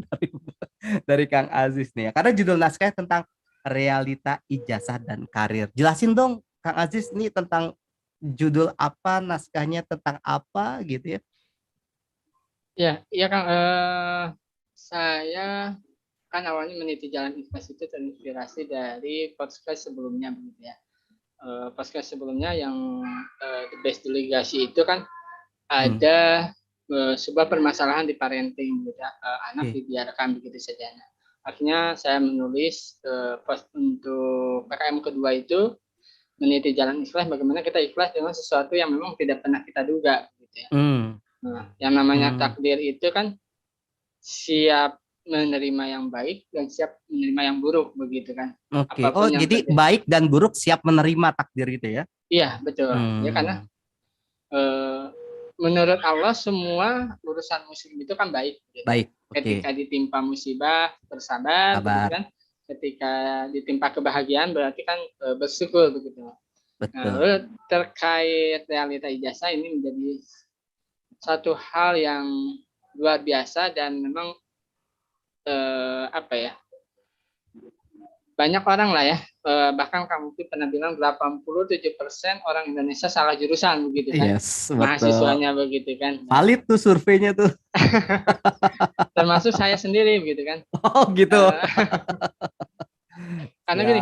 dari Kang Aziz nih ya. Karena judul naskahnya tentang realita ijazah dan karir. Jelasin dong Kang Aziz nih tentang judul apa, naskahnya tentang apa gitu ya. Ya, iya Kang. Saya kan awalnya meniti jalan ikhlas itu terinspirasi dari podcast sebelumnya begitu ya. Podcast sebelumnya yang The Best Delegasi itu kan ada sebuah permasalahan di parenting gitu ya. Anak dibiarkan begitu saja. Nah, akhirnya saya menulis post untuk PKM kedua itu meniti jalan ikhlas, bagaimana kita ikhlas dengan sesuatu yang memang tidak pernah kita duga gitu ya. Nah, yang namanya takdir itu kan siap menerima yang baik dan siap menerima yang buruk begitu kan. Oke. Apapun yang Jadi terjadi. baik dan buruk siap menerima takdir gitu ya. Iya, betul. Ya karena menurut Allah semua urusan muslim itu kan baik gitu. Baik. Ketika ditimpa musibah bersabar begitu kan. Ketika ditimpa kebahagiaan berarti kan bersyukur begitu. Betul. Nah, terkait realita ijazah ini menjadi satu hal yang luar biasa dan memang banyak orang lah ya, bahkan kamu pernah bilang 87% orang Indonesia salah jurusan begitu kan. Yes, betul. Mahasiswanya begitu kan. Valid tuh surveinya tuh. Termasuk saya sendiri begitu kan. Oh gitu. Karena gini,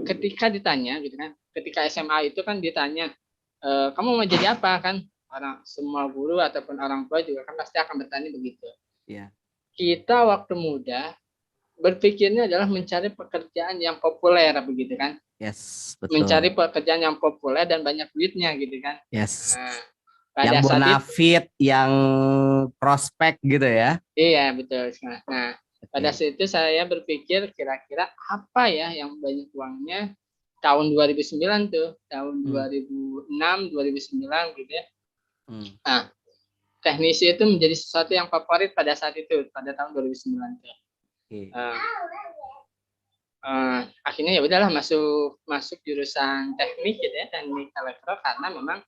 ketika ditanya gitu kan, ketika SMA itu kan ditanya, kamu mau jadi apa kan? Orang semua guru ataupun orang tua juga kan pasti akan bertanya begitu. Iya. Kita waktu muda berpikirnya adalah mencari pekerjaan yang populer begitu kan. Yes, betul. Mencari pekerjaan yang populer dan banyak duitnya gitu kan. Yes. Nah, yang bonafit, yang prospek gitu ya. Iya, betul. Nah, pada saat itu saya berpikir kira-kira apa ya yang banyak uangnya tahun 2009 tuh, tahun 2006, 2009 gitu ya. Nah, teknisi itu menjadi sesuatu yang favorit pada saat itu, pada tahun 2009 tuh. Akhirnya ya udahlah masuk jurusan teknik gitu ya, teknik elektro karena memang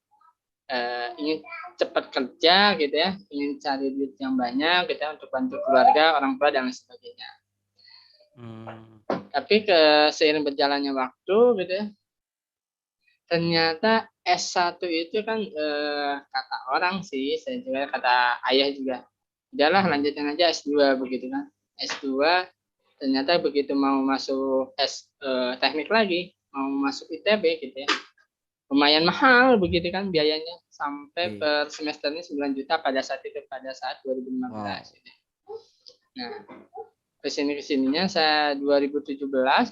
ingin cepat kerja gitu ya, ingin cari duit yang banyak gitu ya, untuk bantu keluarga, orang tua dan lain sebagainya. Tapi seiring berjalannya waktu gitu ya, ternyata S1 itu kan kata orang sih, saya juga kata ayah juga, udahlah lanjutin aja S2 begitu kan. S2 ternyata begitu mau masuk teknik lagi, mau masuk ITB gitu ya, lumayan mahal begitu kan biayanya, sampai per semesternya 9 juta pada saat itu, pada saat 2015 gitu. Nah, kesininya saya 2017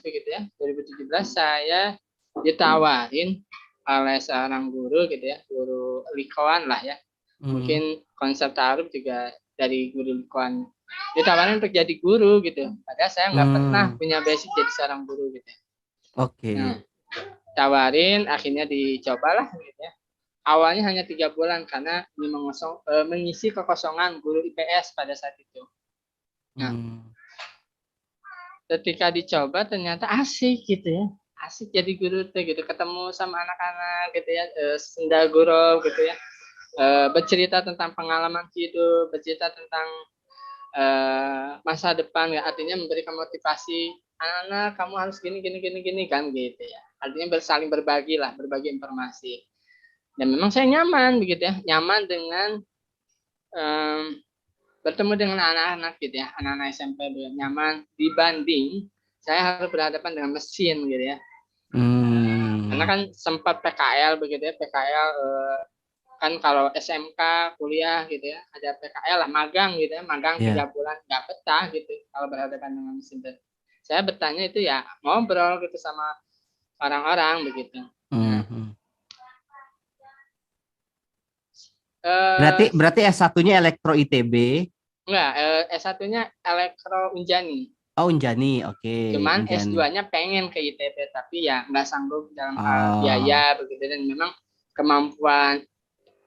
begitu ya, 2017 saya ditawarin oleh seorang guru gitu ya, guru likoan lah ya. Mungkin konsep taruh juga dari guru likoan, ditawarin untuk jadi guru gitu. Padahal saya nggak pernah punya basic jadi seorang guru gitu. Oke. Nah, tawarin, akhirnya dicobalah gitu ya. Awalnya hanya 3 bulan karena ini mengisi kekosongan guru IPS pada saat itu. Nah, ketika dicoba ternyata asik gitu ya. Asik jadi guru tuh gitu, ketemu sama anak-anak gitu ya, senda guru gitu ya, bercerita tentang pengalaman hidup, bercerita tentang masa depan ya, artinya memberikan motivasi anak-anak, kamu harus gini kan gitu ya, artinya saling berbagi informasi. Dan memang saya nyaman begitu ya, nyaman dengan bertemu dengan anak-anak gitu ya, anak-anak SMP nyaman dibanding saya harus berhadapan dengan mesin gitu ya. Karena kan sempat PKL begitu ya, PKL kan kalau SMK kuliah gitu ya, ada PKL lah, magang gitu ya, magang 3 bulan nggak betah gitu kalau berhadapan dengan mesin. Saya bertanya itu ya ngobrol gitu sama orang-orang begitu. Berarti S1-nya Elektro ITB? Enggak, S1-nya Elektro Unjani. Oh, Unjani, oke. Cuman S2-nya pengen ke ITB, tapi ya nggak sanggup dalam hal biaya begitu, dan memang kemampuan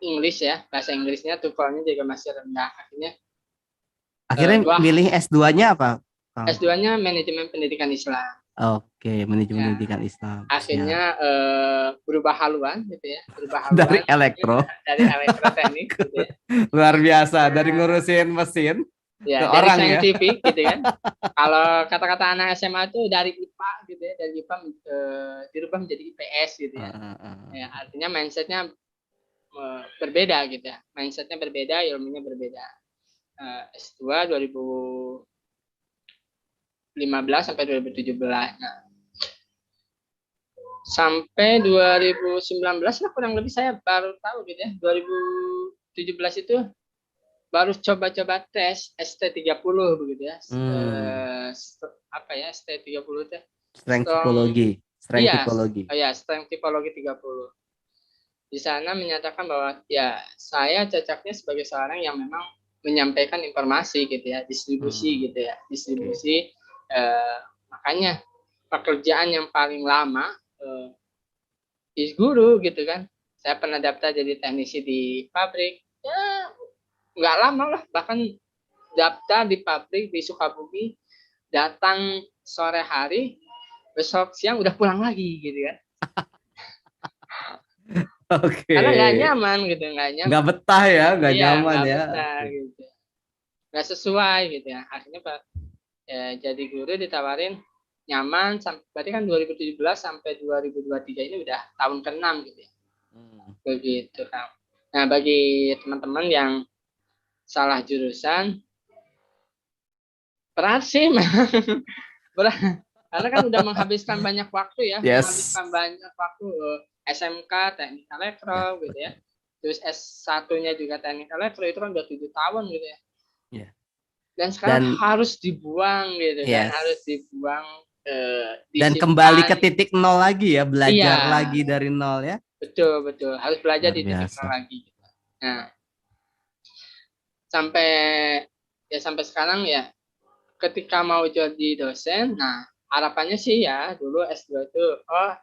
Inggris ya, bahasa Inggrisnya TOEFL-nya juga masih rendah. Akhirnya milih S2-nya apa? S2-nya manajemen pendidikan Islam. Oke, manajemen Ya, pendidikan Islam. Siap. akhirnya berubah haluan gitu ya, berubah Dari haluan elektro. dari elektroteknik gitu ya. Luar biasa. Dari Nah, ngurusin mesin ke ya dari orang ya. saintifik gitu kan. Kalau kata-kata anak SMA itu dari IPA gitu ya, dari IPA dirubah menjadi IPS gitu ya. Ya, artinya mindsetnya berbeda gitu ya. Mindsetnya berbeda, ilmunya berbeda. S2 2015 sampai 2017. Nah, sampai 2019 lah kurang lebih saya baru tahu gitu ya. 2017 itu baru coba-coba tes ST30 begitu ya. Apa ya ST30 teh? Strength Strong, psikologi. Strength iya, tipologi. oh ya, strength typology 30. Di sana menyatakan bahwa ya saya cocoknya sebagai seorang yang memang menyampaikan informasi gitu ya, distribusi gitu ya, distribusi. Makanya pekerjaan yang paling lama di guru gitu kan. Saya pernah daftar jadi teknisi di pabrik, ya nggak lama lah, bahkan daftar di pabrik di Sukabumi, datang sore hari, besok siang udah pulang lagi gitu kan. Oke. Karena nggak nyaman gitu, nggak Nggak nyaman. betah ya, nggak Iya, nyaman nggak ya. betah Oke. gitu. Nggak sesuai gitu ya. Akhirnya Pak ya, jadi guru ditawarin nyaman, berarti kan 2017 sampai 2023 ini udah tahun ke-6 gitu ya. Begitu kan. Nah, bagi teman-teman yang salah jurusan, berat sih memang. Berat. Karena kan udah menghabiskan banyak waktu ya, Yes. menghabiskan banyak waktu SMK teknik Ya, elektro gitu ya. Terus S1-nya juga teknik elektro itu kan udah 7 tahun gitu ya. ya. Dan sekarang Dan harus dibuang gitu kan, harus yes. dibuang, Dan kembali ke disimpan. titik nol lagi ya, Iya, belajar lagi dari nol ya. betul betul. Harus belajar Luar di titik nol biasa. lagi gitu. Nah, sampai sampai sekarang ya ketika mau jadi dosen, nah harapannya sih ya dulu S2 itu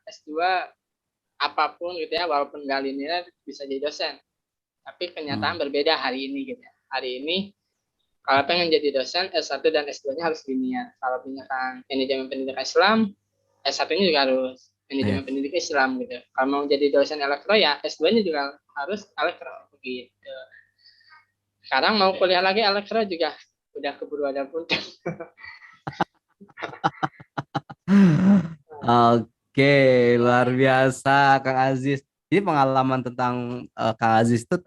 S2 apapun gitu ya, walaupun nggak linear bisa jadi dosen. Tapi kenyataan berbeda hari ini gitu ya. Hari ini kalau pengen jadi dosen S1 dan S2-nya harus linear. Kalau punya kan manajemen pendidikan Islam, S1-nya juga harus Ya. manajemen pendidikan Islam gitu. Kalau mau jadi dosen elektro ya S2-nya juga harus elektro begitu. Sekarang mau kuliah lagi elektro juga udah keburu ada pun. Oke, luar biasa Kang Aziz. Jadi pengalaman tentang Kang Aziz itu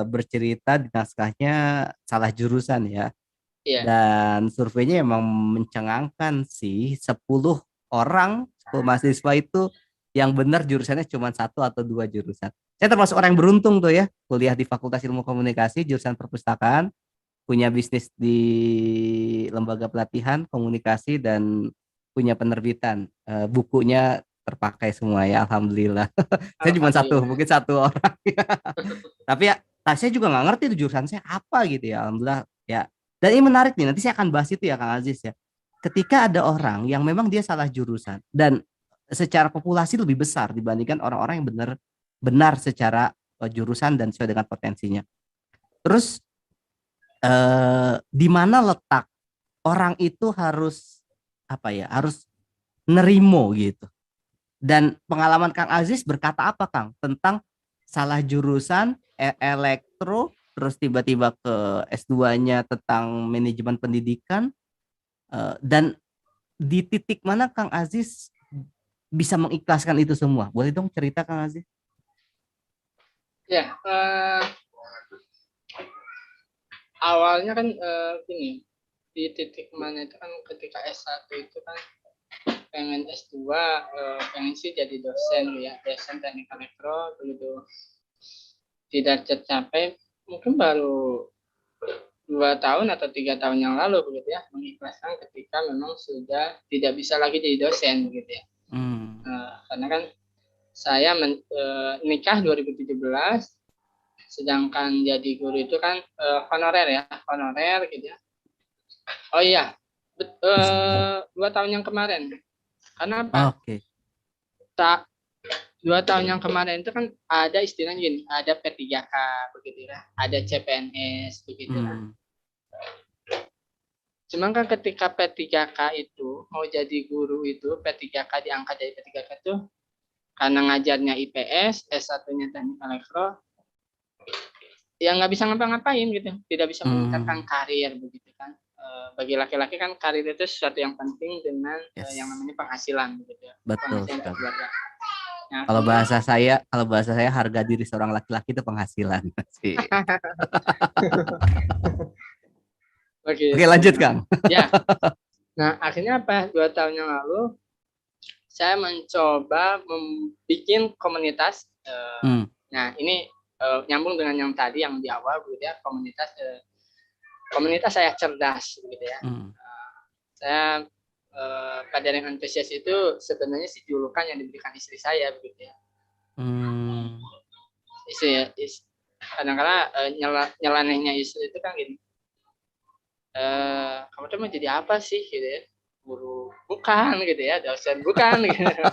bercerita di naskahnya salah jurusan ya. Iya. Dan surveinya emang mencengangkan sih. 10 orang, 10 mahasiswa itu yang benar jurusannya cuma satu atau dua jurusan. Saya termasuk orang yang beruntung tuh ya, kuliah di Fakultas Ilmu Komunikasi, jurusan perpustakaan, punya bisnis di lembaga pelatihan komunikasi dan punya penerbitan. Bukunya terpakai semua ya, alhamdulillah. Saya cuma satu, Alhamdulillah. mungkin satu orang. Tapi ya, saya juga nggak ngerti itu jurusan saya apa gitu ya, alhamdulillah ya. Dan ini menarik nih, nanti saya akan bahas itu ya Kang Aziz ya. Ketika ada orang yang memang dia salah jurusan dan secara populasi lebih besar dibandingkan orang-orang yang benar secara jurusan dan sesuai dengan potensinya. Terus di mana letak orang itu harus apa ya, harus nerimo gitu. Dan pengalaman Kang Aziz berkata apa Kang tentang salah jurusan elektro, terus tiba-tiba ke S2-nya tentang manajemen pendidikan, dan di titik mana Kang Aziz bisa mengikhlaskan itu semua? Boleh dong cerita Kang Aziz? Ya, awalnya kan gini, di titik mana itu kan ketika S1 itu kan pengen S2, pengen sih jadi dosen ya, dosen teknik elektro, begitu tidak tercapai, mungkin baru 2 tahun atau 3 tahun yang lalu begitu ya, mengikhlaskan ketika memang sudah tidak bisa lagi jadi dosen begitu ya. Karena kan saya nikah 2017, sedangkan jadi guru itu kan honorer ya, honorer gitu ya. Oh iya, 2 tahun yang kemarin. Karena apa? Oke. Tak 2 tahun yang kemarin itu kan ada istilahnya gini, ada P3K begitu ya, ada CPNS begitu. Cuman kan ketika P3K itu mau jadi guru itu P3K diangkat jadi P3K itu karena ngajarnya IPS, S1-nya teknik elektro, ya nggak bisa ngapa-ngapain gitu, tidak bisa meningkatkan karir begitu kan. Bagi laki-laki kan karir itu sesuatu yang penting dengan yang namanya penghasilan begitu ya. Betul Penghasilan untuk sekali. keluarga. Nah, Kalau bahasa saya harga diri seorang laki-laki itu penghasilan sih. Oke, lanjut Kang. Ya. Nah, akhirnya apa? 2 tahun yang lalu saya mencoba membuat komunitas. Nah, ini nyambung dengan yang tadi yang di awal gitu ya, komunitas saya cerdas gitu ya. Saya pada dengan antusias itu sebenarnya si julukan yang diberikan istri saya begitu ya. Kadang-kadang nyelanehnya istri itu kan gini, kamu tuh mau jadi apa sih gitu ya, guru bukan gitu ya, dosen bukan gitu.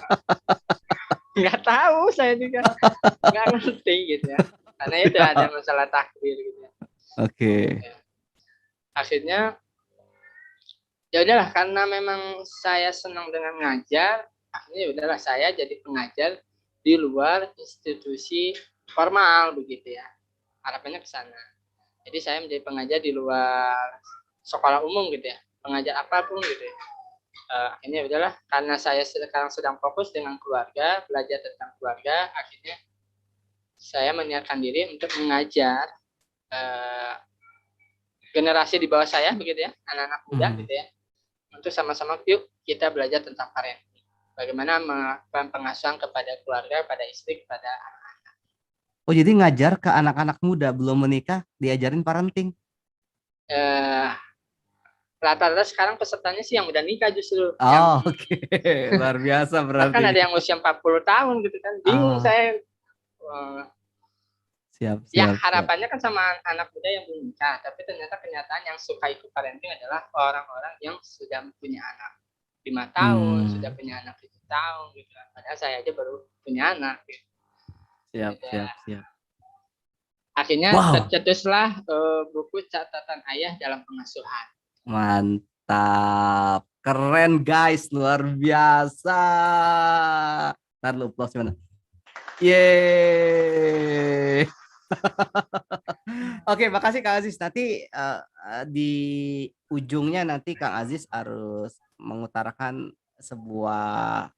Nggak tahu, saya juga nggak ngerti gitu ya, karena itu ada masalah takdir gitu ya. Oke. Akhirnya ya udahlah, karena memang saya senang dengan ngajar, akhirnya ya udahlah saya jadi pengajar di luar institusi formal begitu ya, harapannya ke sana. Jadi saya menjadi pengajar di luar sekolah umum gitu ya, pengajar apapun gitu ya. Akhirnya ya udahlah, karena saya sekarang sedang fokus dengan keluarga, belajar tentang keluarga, akhirnya saya meniatkan diri untuk mengajar generasi di bawah saya begitu ya, anak-anak muda gitu ya, untuk sama-sama yuk kita belajar tentang parenting, bagaimana melakukan pengasuhan kepada keluarga, pada istri, kepada anak-anak. Oh, jadi ngajar ke anak-anak muda belum menikah diajarin parenting? Rata-rata sekarang pesertanya sih yang udah nikah justru. Oh, oke. Luar biasa berarti. Bahkan ada yang usia 40 tahun gitu kan, bingung saya. Siap. Harapannya kan sama anak muda yang belum nikah, tapi ternyata kenyataan yang suka ikut parenting adalah orang-orang yang sudah punya anak 5 tahun, sudah punya anak 7 tahun gitu. Padahal saya aja baru punya anak gitu. Siap. Akhirnya tercetuslah buku catatan ayah dalam pengasuhan. Mantap, keren guys, luar biasa. Ntar lu applause mana? Yeay. Oke, makasih Kang Aziz. Nanti di ujungnya nanti Kang Aziz harus mengutarakan sebuah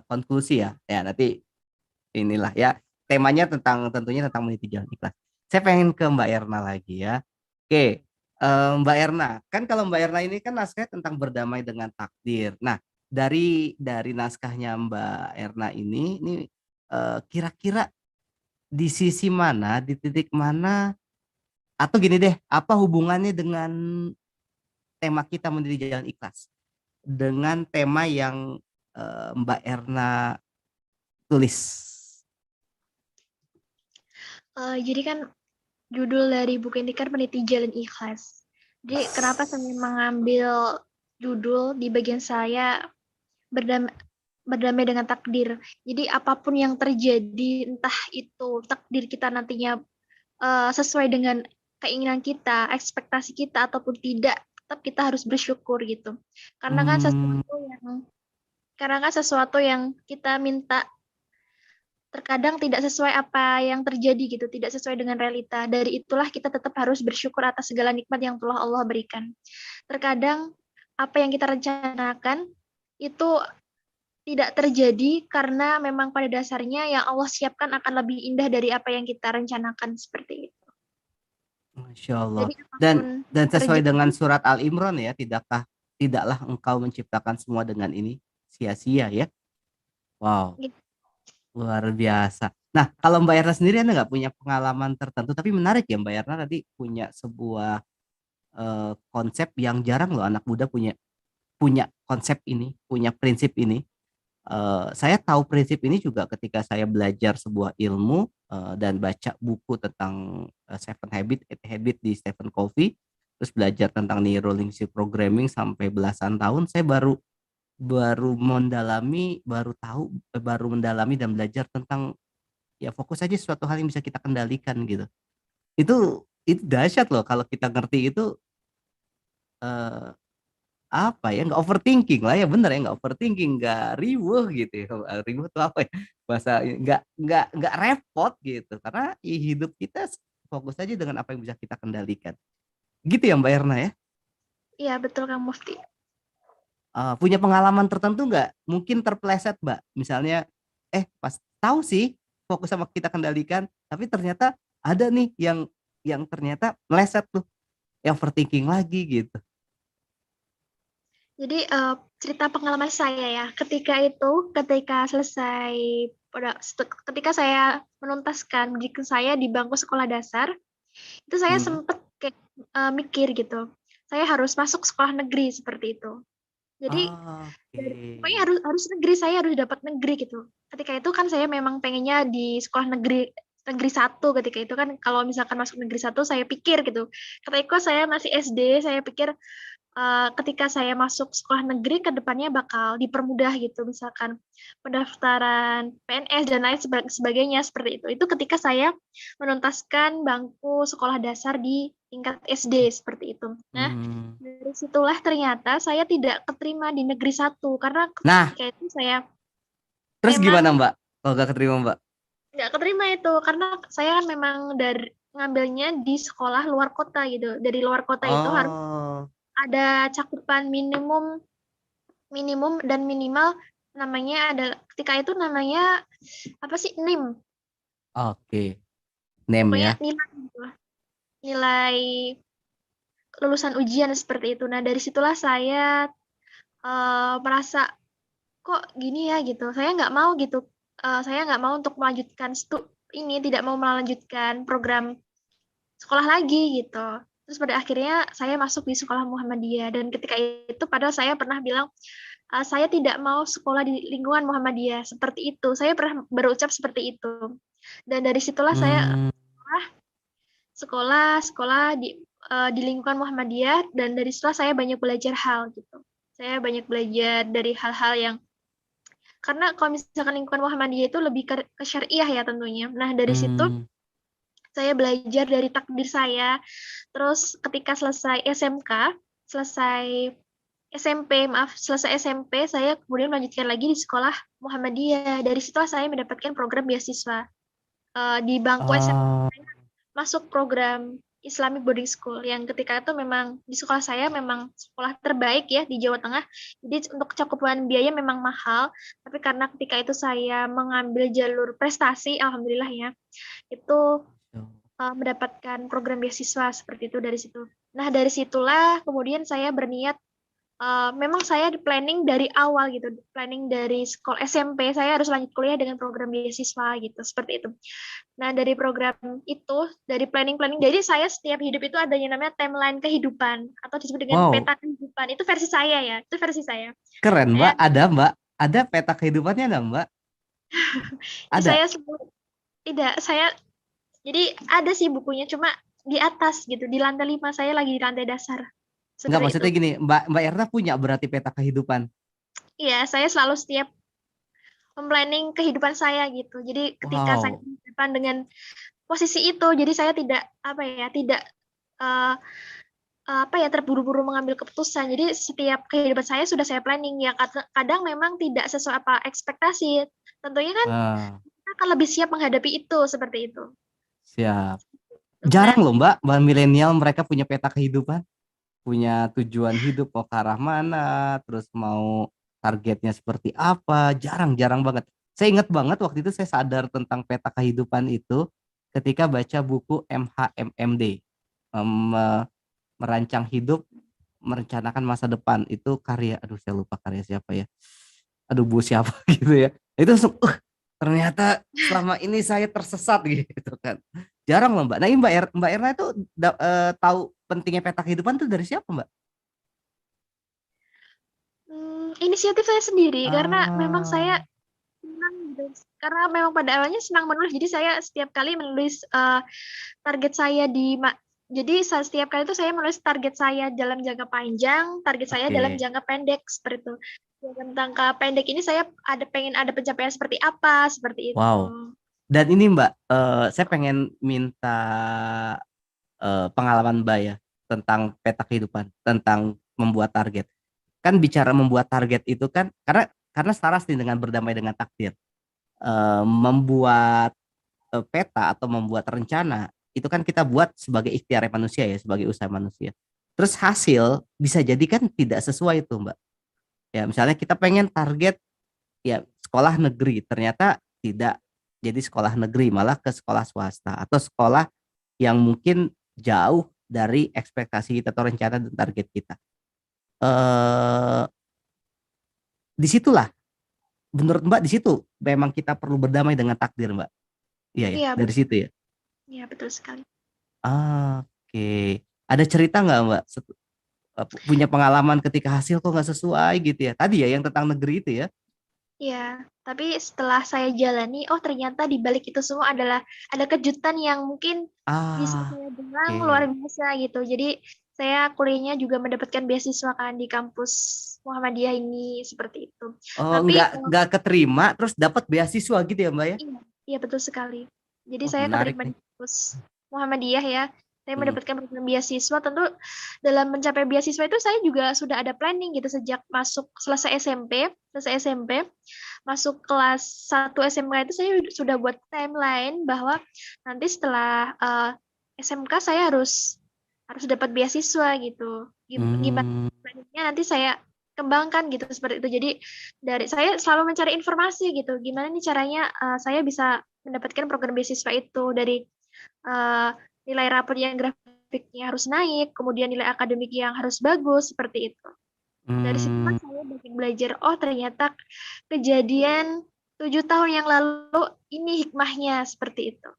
konklusi ya. Ya, nanti inilah ya. Temanya tentunya tentang meniti jalan ikhlas. Saya pengen ke Mbak Erna lagi ya. Oke, Mbak Erna, kan kalau Mbak Erna ini kan naskahnya tentang berdamai dengan takdir. Nah, dari naskahnya Mbak Erna ini kira-kira di sisi mana, di titik mana, atau gini deh, apa hubungannya dengan tema kita meniti jalan ikhlas dengan tema yang Mbak Erna tulis? Jadi kan judul dari buku ini kan Meniti Jalan Ikhlas. Jadi kenapa saya mengambil judul di bagian saya berdamai dengan takdir. Jadi apapun yang terjadi, entah itu takdir kita nantinya sesuai dengan keinginan kita, ekspektasi kita ataupun tidak, tetap kita harus bersyukur gitu. Karena kan sesuatu yang kita minta terkadang tidak sesuai apa yang terjadi gitu, tidak sesuai dengan realita. Dari itulah kita tetap harus bersyukur atas segala nikmat yang telah Allah berikan. Terkadang apa yang kita rencanakan itu tidak terjadi karena memang pada dasarnya yang Allah siapkan akan lebih indah dari apa yang kita rencanakan, seperti itu. Masya Allah. Dan sesuai dengan surat Al-Imran ya, tidaklah engkau menciptakan semua dengan ini sia-sia ya. Wow. Gitu. Luar biasa. Nah, kalau Mbak Erna sendiri Anda nggak punya pengalaman tertentu, tapi menarik ya Mbak Erna tadi punya sebuah konsep yang jarang loh anak muda punya konsep ini, punya prinsip ini. Saya tahu prinsip ini juga ketika saya belajar sebuah ilmu dan baca buku tentang Seven Habits, Eight Habits di Stephen Covey, terus belajar tentang neuro linguistic programming sampai belasan tahun, saya baru mendalami dan belajar tentang ya fokus aja suatu hal yang bisa kita kendalikan gitu. Itu dahsyat loh kalau kita ngerti itu, apa ya, nggak overthinking lah ya, bener ya, nggak overthinking, nggak riweuh gitu ya. Riweuh tuh apa ya bahasa, nggak repot gitu, karena hidup kita fokus aja dengan apa yang bisa kita kendalikan gitu ya Mbak Erna ya. Iya, betul Kang Mufti. Punya pengalaman tertentu nggak mungkin terpleset Mbak, misalnya pas tahu sih fokus sama kita kendalikan, tapi ternyata ada nih yang ternyata meleset tuh, yang overthinking lagi gitu. Jadi cerita pengalaman saya ya, ketika selesai, ketika saya menuntaskan pendidikan saya di bangku sekolah dasar, itu saya Hmm. sempet kayak mikir gitu, saya harus masuk sekolah negeri seperti itu. Jadi pokoknya Oke. harus negeri, saya harus dapat negeri gitu. Ketika itu kan saya memang pengennya di sekolah negeri satu. Ketika itu kan kalau misalkan masuk negeri satu, saya pikir gitu. Ketika saya masih SD, saya pikir ketika saya masuk sekolah negeri ke depannya bakal dipermudah gitu, misalkan pendaftaran PNS dan lain sebagainya seperti itu. Itu ketika saya menuntaskan bangku sekolah dasar di tingkat SD seperti itu. Nah, Hmm. dari situlah ternyata saya tidak keterima di negeri satu karena Nah, ketika itu saya terus gimana memang Mbak kalau gak keterima Mbak? nggak keterima itu karena saya kan memang dari ngambilnya di sekolah luar kota gitu. Dari luar kota itu harus Oh, ada cakupan minimum minimum dan minimal, namanya ada ketika itu namanya apa sih, NIM, oke. Name pokoknya ya. nilai gitu, nilai lulusan ujian seperti itu. Nah dari situlah saya merasa kok gini ya gitu, saya nggak mau gitu. Saya nggak mau untuk melanjutkan tidak mau melanjutkan program sekolah lagi gitu. Terus pada akhirnya saya masuk di sekolah Muhammadiyah, dan ketika itu padahal saya pernah bilang saya tidak mau sekolah di lingkungan Muhammadiyah, seperti itu. Saya pernah berucap seperti itu. Dan dari situlah saya Hmm. sekolah di lingkungan Muhammadiyah, dan dari situlah saya banyak belajar hal gitu. Saya banyak belajar dari hal-hal yang, karena kalau misalkan lingkungan Muhammadiyah itu lebih ke syariah ya tentunya. Nah, dari situ Hmm. saya belajar dari takdir saya. Terus ketika selesai SMK, selesai SMP, saya kemudian melanjutkan lagi di sekolah Muhammadiyah. Dari situlah saya mendapatkan program beasiswa. Di bangku SMP Oh, masuk program Islamic Boarding School, yang ketika itu memang di sekolah saya memang sekolah terbaik ya di Jawa Tengah. Jadi untuk cakupan biaya memang mahal, tapi karena ketika itu saya mengambil jalur prestasi, alhamdulillah ya, itu mendapatkan program beasiswa seperti itu dari situ. Nah, dari situlah kemudian saya berniat, memang saya di planning dari awal gitu, planning dari sekolah SMP saya harus lanjut kuliah dengan program beasiswa gitu, seperti itu. Nah, dari program itu, dari planning-planning, jadi saya setiap hidup itu ada yang namanya timeline kehidupan atau disebut dengan wow, peta kehidupan. Itu versi saya ya, itu versi saya. keren Saya Mbak. Ada Mbak, ada peta kehidupannya ada Mbak? itu Ada. saya tidak, saya jadi ada sih bukunya, cuma di atas gitu, di lantai 5, saya lagi di lantai dasar. Enggak, Seperti itu. maksudnya gini, Mbak Erna punya berarti peta kehidupan. Iya, saya selalu setiap planning kehidupan saya gitu. Jadi ketika saya Wow. berhadapan dengan posisi itu, jadi saya tidak apa ya, tidak eh, apa ya, terburu-buru mengambil keputusan. Jadi setiap kehidupan saya sudah saya planning ya. Kadang memang tidak sesuai apa ekspektasi. Tentunya kan Ah, kita akan lebih siap menghadapi itu seperti itu. siap. Nah, Jarang loh Mbak milenial mereka punya peta kehidupan, punya tujuan hidup mau ke arah mana, terus mau targetnya seperti apa, jarang-jarang banget. Saya ingat banget waktu itu saya sadar tentang peta kehidupan itu ketika baca buku MHMMD, merancang hidup, merencanakan masa depan. Itu karya, aduh saya lupa karya siapa ya, aduh bu siapa gitu ya. Itu langsung, ternyata selama ini saya tersesat gitu kan. Jarang loh Mbak. Nah ini Mbak Erna itu tahu pentingnya peta kehidupan tuh dari siapa Mbak? inisiatif saya sendiri karena memang saya Ah, senang gitu. Karena memang pada awalnya senang menulis, jadi saya setiap kali menulis target saya jadi setiap kali itu saya menulis target saya dalam jangka panjang, target saya dalam oke. jangka pendek seperti itu. Dalam jangka pendek ini saya pengen ada pencapaian seperti apa, seperti itu. Wow. Dan ini Mbak, saya pengen minta pengalaman Mbak ya tentang peta kehidupan, tentang membuat target. kan bicara membuat target itu kan karena selaras nih dengan berdamai dengan takdir. Membuat peta atau membuat rencana itu kan kita buat sebagai ikhtiar manusia ya, sebagai usaha manusia. Terus hasil bisa jadi kan tidak sesuai itu, Mbak. Ya, misalnya kita pengen target ya sekolah negeri, ternyata tidak jadi sekolah negeri, malah ke sekolah swasta atau sekolah yang mungkin jauh dari ekspektasi kita atau rencana dan target kita. Eh, Disitulah, menurut Mbak, di situ memang kita perlu berdamai dengan takdir, Mbak. Iya ya, Iya, dari situ ya. iya betul sekali. Oke. Ada cerita nggak Mbak? Punya pengalaman ketika hasil kok nggak sesuai gitu ya? Tadi ya yang tentang negeri itu ya? Iya, tapi setelah saya jalani, oh ternyata di balik itu semua ada kejutan yang mungkin bisa Ah, saya bilang luar oke. biasa gitu. Jadi saya kuliahnya juga mendapatkan beasiswa kan di kampus Muhammadiyah ini seperti itu. Oh, Tapi nggak keterima, terus dapat beasiswa gitu ya Mbak ya? iya, iya betul sekali. Jadi Wah, saya menarik keterima di nih. kampus Muhammadiyah ya. Saya Hmm. mendapatkan program beasiswa. Tentu dalam mencapai beasiswa itu saya juga sudah ada planning gitu sejak selesai SMP, masuk kelas 1 SMK itu saya sudah buat timeline bahwa nanti setelah SMK saya harus dapat beasiswa gitu. Gimana Hmm. planningnya nanti saya kembangkan gitu seperti itu. Jadi dari saya selalu mencari informasi gitu. Gimana nih caranya saya bisa mendapatkan program beasiswa itu dari eh, nilai rapor yang grafiknya harus naik, kemudian nilai akademik yang harus bagus seperti itu. Dari situ kan Hmm. saya banyak belajar, oh ternyata kejadian 7 tahun yang lalu ini hikmahnya seperti itu.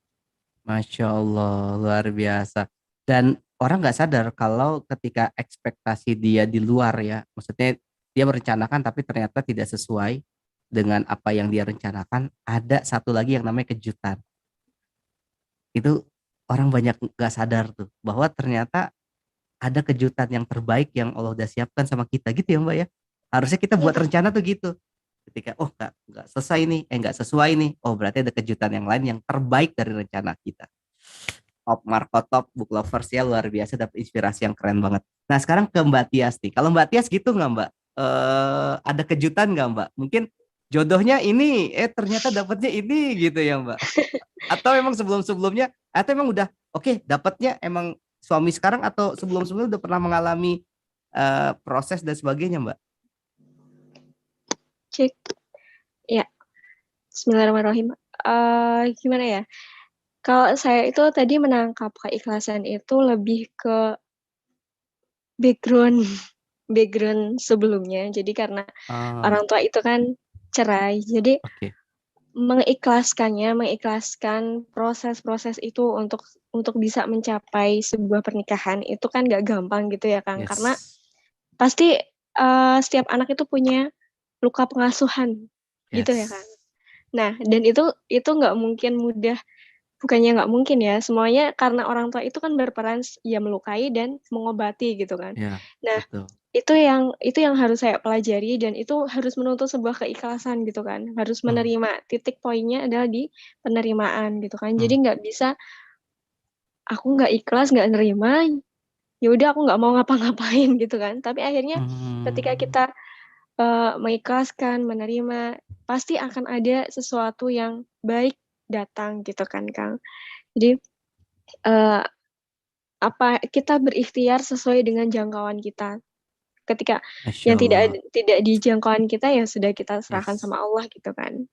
Masya Allah, luar biasa. Dan orang nggak sadar kalau ketika ekspektasi dia di luar ya, maksudnya dia merencanakan tapi ternyata tidak sesuai dengan apa yang dia rencanakan, ada satu lagi yang namanya kejutan. Itu orang banyak nggak sadar tuh, bahwa ternyata ada kejutan yang terbaik yang Allah udah siapkan sama kita gitu ya Mbak ya. Harusnya kita Iya buat betul. rencana tuh gitu. Ketika nggak selesai nih, nggak sesuai nih, oh berarti ada kejutan yang lain yang terbaik dari rencana kita. Top Marco Top Book Lovers ya, luar biasa, dapat inspirasi yang keren banget. Nah sekarang ke Mbak Tias nih. Kalau Mbak Tias gitu nggak Mbak? Ada kejutan nggak Mbak? Mungkin jodohnya ini, ternyata dapatnya ini gitu ya Mbak? Atau emang sebelum-sebelumnya, atau emang udah oke dapatnya emang suami sekarang, atau sebelum-sebelumnya udah pernah mengalami proses dan sebagainya Mbak? Cek. Ya, Bismillahirrahmanirrahim. Gimana ya? Kalau saya itu tadi menangkap keikhlasan itu lebih ke background background sebelumnya. Jadi karena Ah, orang tua itu kan cerai, jadi oke. mengikhlaskan proses-proses itu untuk bisa mencapai sebuah pernikahan itu kan gak gampang gitu ya Kang. Karena Yes. pasti setiap anak itu punya luka pengasuhan gitu ya Kang. Yes. Nah, dan itu nggak mungkin mudah. Bukannya nggak mungkin ya, semuanya karena orang tua itu kan berperan ya melukai dan mengobati gitu kan. Ya, Nah, betul. itu yang harus saya pelajari dan itu harus menuntut sebuah keikhlasan gitu kan. Harus Hmm. menerima, titik poinnya adalah di penerimaan gitu kan. Hmm. Jadi nggak bisa aku nggak ikhlas, nggak nerima, ya udah aku nggak mau ngapa-ngapain gitu kan. Tapi akhirnya ketika Hmm. kita mengikhlaskan, menerima, pasti akan ada sesuatu yang baik datang gitu kan, Kang. Jadi eee, kita berikhtiar sesuai dengan jangkauan kita. Ketika Masya yang Allah. tidak di jangkauan kita, ya sudah kita serahkan Yes. sama Allah gitu kan,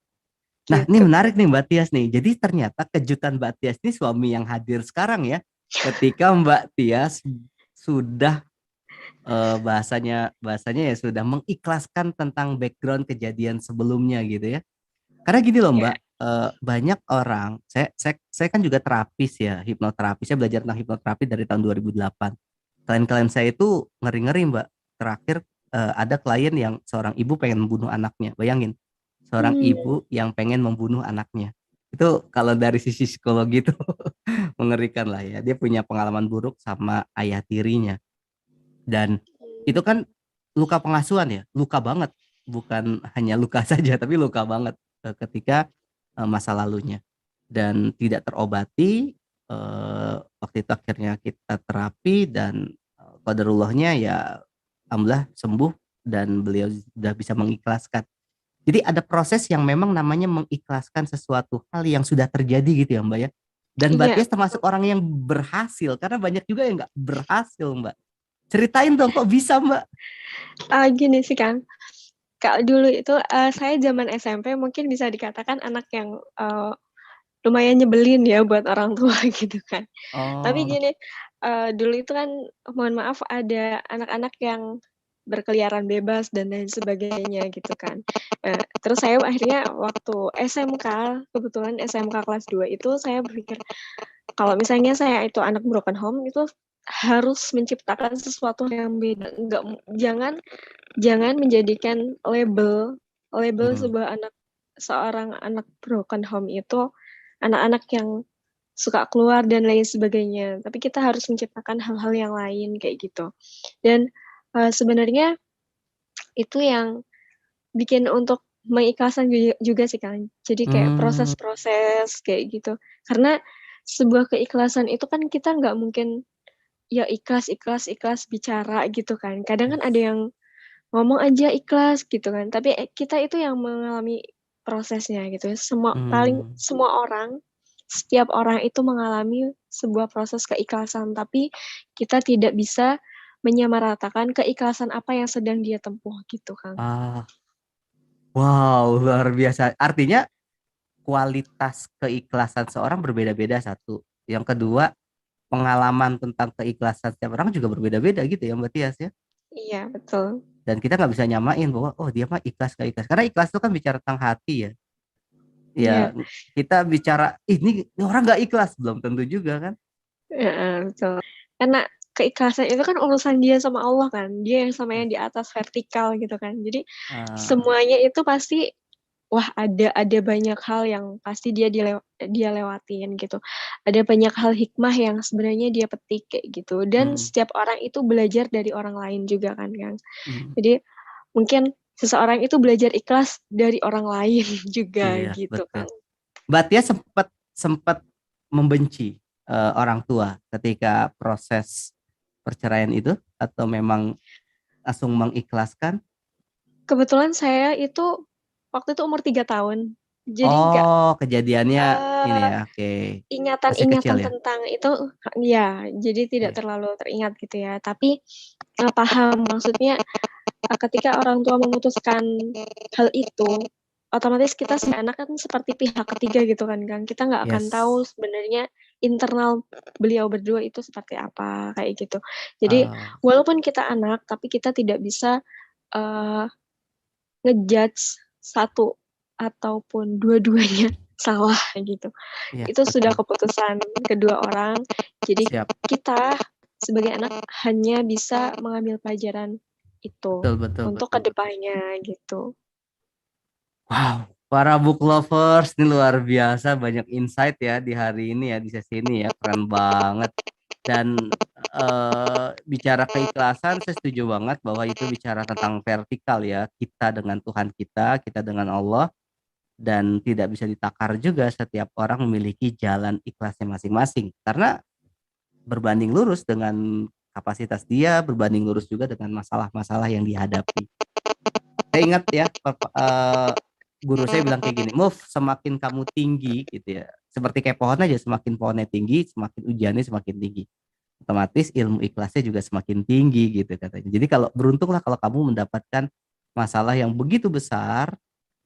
Nah, ini gitu. menarik nih Mbak Tias nih. Jadi ternyata kejutan Mbak Tias ini suami yang hadir sekarang ya. Ketika Mbak Tias sudah bahasanya ya sudah mengikhlaskan tentang background kejadian sebelumnya gitu ya. Karena gini loh Iya. Mbak, banyak orang, saya kan juga terapis ya, hipnoterapi. Saya belajar tentang hipnoterapi dari tahun 2008. Klien-klien saya itu ngeri-ngeri Mbak. Terakhir ada klien yang seorang ibu pengen membunuh anaknya. Bayangin, seorang Mmm, ibu yang pengen membunuh anaknya. Itu kalau dari sisi psikologi itu mengerikan lah ya. Dia punya pengalaman buruk sama ayah tirinya. Dan itu kan luka pengasuhan ya, luka banget. Bukan hanya luka saja, tapi luka banget ketika masa lalunya. Dan tidak terobati, waktu itu akhirnya kita terapi dan qadarullahnya ya alhamdulillah sembuh. dan beliau sudah bisa mengikhlaskan. Jadi ada proses yang memang namanya mengikhlaskan sesuatu hal yang sudah terjadi gitu ya Mbak ya. Dan Mbak Iya, Tias termasuk orang yang berhasil karena banyak juga yang nggak berhasil Mbak. Ceritain dong kok bisa Mbak? gini sih Kang, kalau dulu itu saya zaman SMP mungkin bisa dikatakan anak yang lumayan nyebelin ya buat orang tua gitu kan. Tapi Oh, gini, dulu itu kan mohon maaf ada anak-anak yang berkeliaran bebas dan lain sebagainya gitu kan. Terus saya akhirnya waktu SMK, kebetulan SMK kelas 2 itu saya berpikir kalau misalnya saya itu anak broken home itu harus menciptakan sesuatu yang beda. Jangan menjadikan label hmm. seorang anak broken home itu anak-anak yang suka keluar dan lain sebagainya. Tapi kita harus menciptakan hal-hal yang lain kayak gitu. Dan sebenarnya itu yang bikin untuk mengikhlaskan juga sih Kang. Jadi kayak Hmm, proses-proses kayak gitu. Karena sebuah keikhlasan itu kan kita nggak mungkin ya ikhlas ikhlas ikhlas bicara gitu kan. Kadang kan ada yes. yang ngomong aja ikhlas gitu kan. Tapi kita itu yang mengalami prosesnya gitu. Hmm. Setiap orang itu mengalami sebuah proses keikhlasan, tapi kita tidak bisa menyamaratakan keikhlasan apa yang sedang dia tempuh gitu Kang. Ah, wow, luar biasa. Artinya kualitas keikhlasan seorang berbeda-beda satu. Yang kedua, pengalaman tentang keikhlasan setiap orang juga berbeda-beda gitu ya Mbak Tias ya. Iya, betul. Dan kita nggak bisa nyamain bahwa oh dia mah ikhlas gak ikhlas. Karena ikhlas itu kan bicara tentang hati ya. Ya Iya, kita bicara ini orang nggak ikhlas belum tentu juga kan. heeh, betul. Karena keikhlasan itu kan urusan dia sama Allah kan, dia yang sama yang di atas vertikal gitu kan. Jadi Ah, semuanya itu pasti wah ada banyak hal yang pasti dia lewatin gitu. Ada banyak hal hikmah yang sebenarnya dia petik kayak gitu. Dan hmm, setiap orang itu belajar dari orang lain juga kan, Kang. hmm. Jadi mungkin seseorang itu belajar ikhlas dari orang lain juga Iya gitu, betul. Kang. Mbak Tia sempat sempat membenci orang tua ketika proses perceraian itu atau memang langsung mengikhlaskan? Kebetulan saya itu waktu itu umur 3 tahun. Jadi nggak, Oh, kejadiannya ini eee, ya, oke. Masih kecil ingatan-ingatan ya? tentang itu ya, jadi tidak Oke. terlalu teringat gitu ya. Tapi, paham maksudnya, ketika orang tua memutuskan hal itu, otomatis kita sebagai anak kan seperti pihak ketiga gitu kan, Kang. Kita nggak akan tahu Yes. sebenarnya internal beliau berdua itu seperti apa, kayak gitu. Jadi Ah, walaupun kita anak, tapi kita tidak bisa, eee ngejudge satu ataupun dua-duanya salah gitu. iya Itu sudah betul. keputusan kedua orang. Jadi Siap. kita sebagai anak hanya bisa mengambil pelajaran itu Betul betul untuk betul betul. kedepannya gitu. Wow, para book lovers ini luar biasa banyak insight ya di hari ini ya di sesi ini ya keren banget. Dan bicara keikhlasan saya setuju banget bahwa itu bicara tentang vertikal ya kita dengan Tuhan kita, kita dengan Allah dan tidak bisa ditakar juga setiap orang memiliki jalan ikhlasnya masing-masing karena berbanding lurus dengan kapasitas dia, berbanding lurus juga dengan masalah-masalah yang dihadapi. Saya ingat ya, guru saya bilang kayak gini, move semakin kamu tinggi gitu ya, seperti kayak pohon aja, semakin pohonnya tinggi, semakin ujiannya semakin tinggi. Otomatis ilmu ikhlasnya juga semakin tinggi gitu katanya. Jadi kalau beruntunglah kalau kamu mendapatkan masalah yang begitu besar,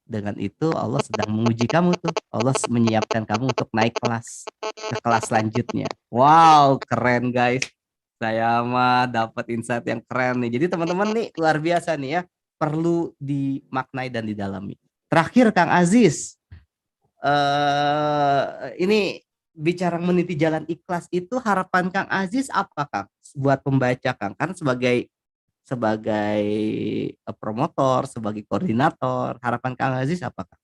dengan itu Allah sedang menguji kamu tuh. Allah menyiapkan kamu untuk naik kelas ke kelas selanjutnya. Wow, keren guys. Saya mah dapat insight yang keren nih. Jadi teman-teman nih luar biasa nih ya, perlu dimaknai dan didalami. Terakhir Kang Aziz, ini bicara meniti jalan ikhlas itu harapan Kang Aziz apa Kang buat pembaca Kang? Kan sebagai sebagai promotor, sebagai koordinator, harapan Kang Aziz apa Kang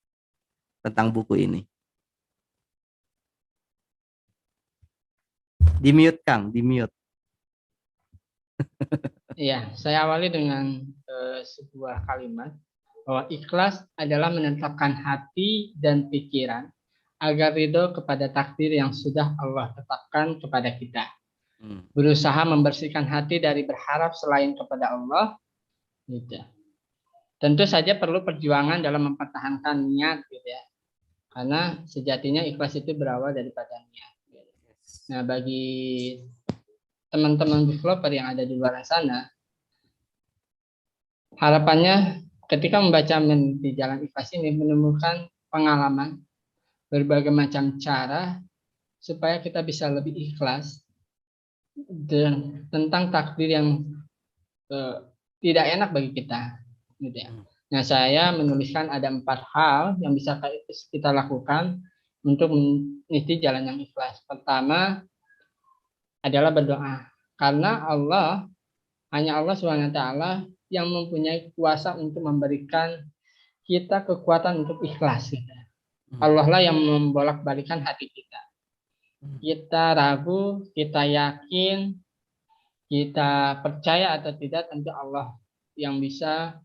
tentang buku ini? Di mute Kang, di mute. Ya, saya awali dengan sebuah kalimat bahwa ikhlas adalah menetapkan hati dan pikiran agar ridho kepada takdir yang sudah Allah tetapkan kepada kita. Hmm. Berusaha membersihkan hati dari berharap selain kepada Allah, gitu. Tentu saja perlu perjuangan dalam mempertahankan niat gitu ya. Karena sejatinya ikhlas itu berawal daripada niat. Nah, bagi teman-teman developer yang ada di luar sana, harapannya ketika membaca Meniti Jalan Ikhlas ini menemukan pengalaman berbagai macam cara supaya kita bisa lebih ikhlas dan tentang takdir yang tidak enak bagi kita, gitu ya. Nah, saya menuliskan ada 4 hal yang bisa kita lakukan untuk meniti jalan yang ikhlas. Pertama adalah berdoa, karena hanya Allah SWT yang mempunyai kuasa untuk memberikan kita kekuatan untuk ikhlas. Gitu. Allah lah yang membolak-balikan hati kita. Kita ragu, kita yakin, kita percaya atau tidak, tentu Allah yang bisa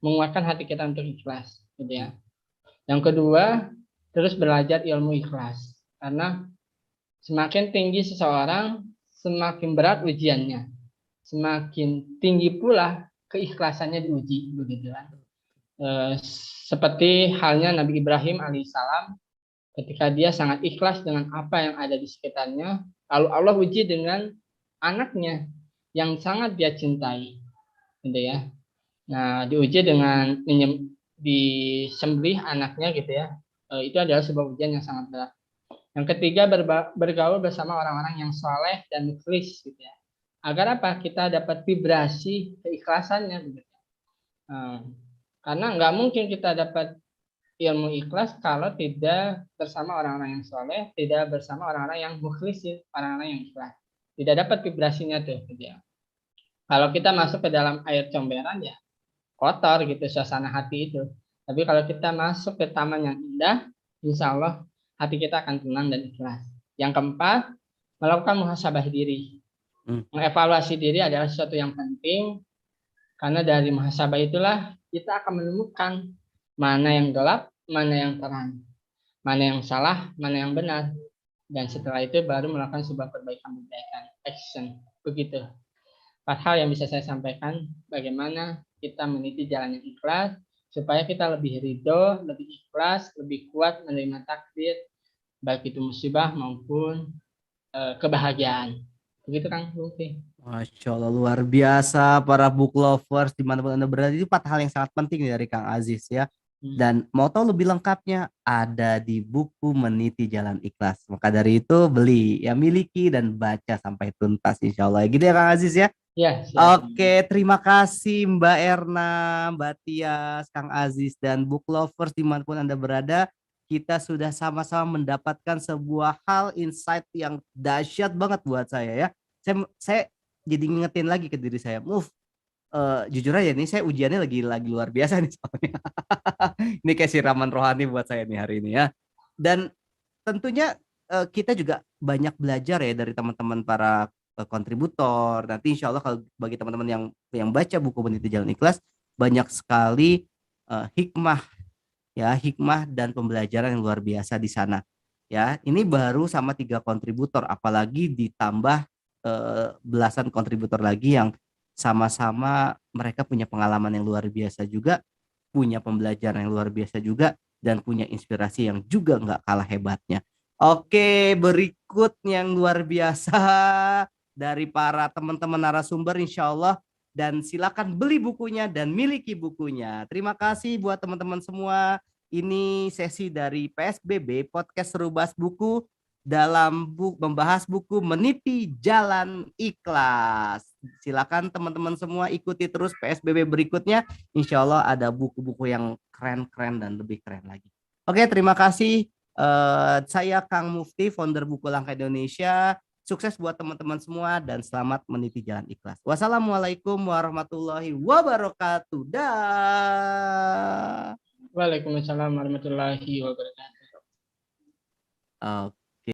menguatkan hati kita untuk ikhlas, gitu ya. Yang kedua, terus belajar ilmu ikhlas, karena semakin tinggi seseorang, semakin berat ujiannya, semakin tinggi pula keikhlasannya diuji, begitu kan. Seperti halnya Nabi Ibrahim alaihissalam, ketika dia sangat ikhlas dengan apa yang ada di sekitarnya, lalu Allah uji dengan anaknya yang sangat dia cintai, gitu ya. Nah, diuji dengan disembelih anaknya, gitu ya. Itu adalah sebuah ujian yang sangat berat. Yang ketiga, bergaul bersama orang-orang yang soleh dan mukhlis, gitu ya. Agar apa? Kita dapat vibrasi keikhlasannya, gitu. Karena nggak mungkin kita dapat ilmu ikhlas kalau tidak bersama orang-orang yang soleh, tidak bersama orang-orang yang mukhlis, orang-orang yang ikhlas. Tidak dapat vibrasinya tuh, gitu ya. Kalau kita masuk ke dalam air comberan ya kotor gitu suasana hati itu. Tapi kalau kita masuk ke taman yang indah, insya Allah hati kita akan tenang dan ikhlas. Yang keempat, melakukan muhasabah diri. Mengevaluasi diri adalah sesuatu yang penting, karena dari muhasabah itulah kita akan menemukan mana yang gelap, mana yang terang, mana yang salah, mana yang benar. Dan setelah itu baru melakukan sebuah perbaikan action. Begitu. 4 hal yang bisa saya sampaikan bagaimana kita meniti jalan yang ikhlas supaya kita lebih ridho, lebih ikhlas, lebih kuat menerima takdir baik itu musibah maupun kebahagiaan. Begitu Kang Lutfi. Masya Allah, luar biasa para book lovers dimanapun Anda berada. Itu 4 hal yang sangat penting dari Kang Aziz ya. Dan mau tahu lebih lengkapnya ada di buku Meniti Jalan Ikhlas. Maka dari itu beli, ya miliki dan baca sampai tuntas insya Allah. Gitu ya Kang Aziz ya. Ya, oke, terima kasih Mbak Erna, Mbak Tias, Kang Aziz, dan book lovers dimanapun Anda berada. Kita sudah sama-sama mendapatkan sebuah hal insight yang dahsyat banget buat saya ya. Saya jadi ngingetin lagi ke diri saya, jujur aja nih, saya ujiannya lagi luar biasa nih soalnya. Ini kayak siraman rohani buat saya nih hari ini ya. Dan tentunya kita juga banyak belajar ya dari teman-teman para kontributor. Nanti insya Allah kalau bagi teman-teman yang baca buku Meniti Jalan Ikhlas, banyak sekali hikmah dan pembelajaran yang luar biasa di sana. Ya, ini baru sama 3 kontributor, apalagi ditambah belasan kontributor lagi yang sama-sama mereka punya pengalaman yang luar biasa juga, punya pembelajaran yang luar biasa juga, dan punya inspirasi yang juga nggak kalah hebatnya. Oke, berikut yang luar biasa dari para teman-teman narasumber insya Allah, dan silakan beli bukunya dan miliki bukunya. Terima kasih buat teman-teman semua. Ini sesi dari PSBB Podcast Serubas Buku dalam membahas buku Meniti Jalan Ikhlas. Silakan teman-teman semua ikuti terus PSBB berikutnya. Insya Allah ada buku-buku yang keren-keren dan lebih keren lagi. Oke, terima kasih. Saya Kang Mufti, founder Buku Langka Indonesia. Sukses buat teman-teman semua dan selamat meniti jalan ikhlas. Wassalamualaikum warahmatullahi wabarakatuh. Dah. Waalaikumsalam warahmatullahi wabarakatuh.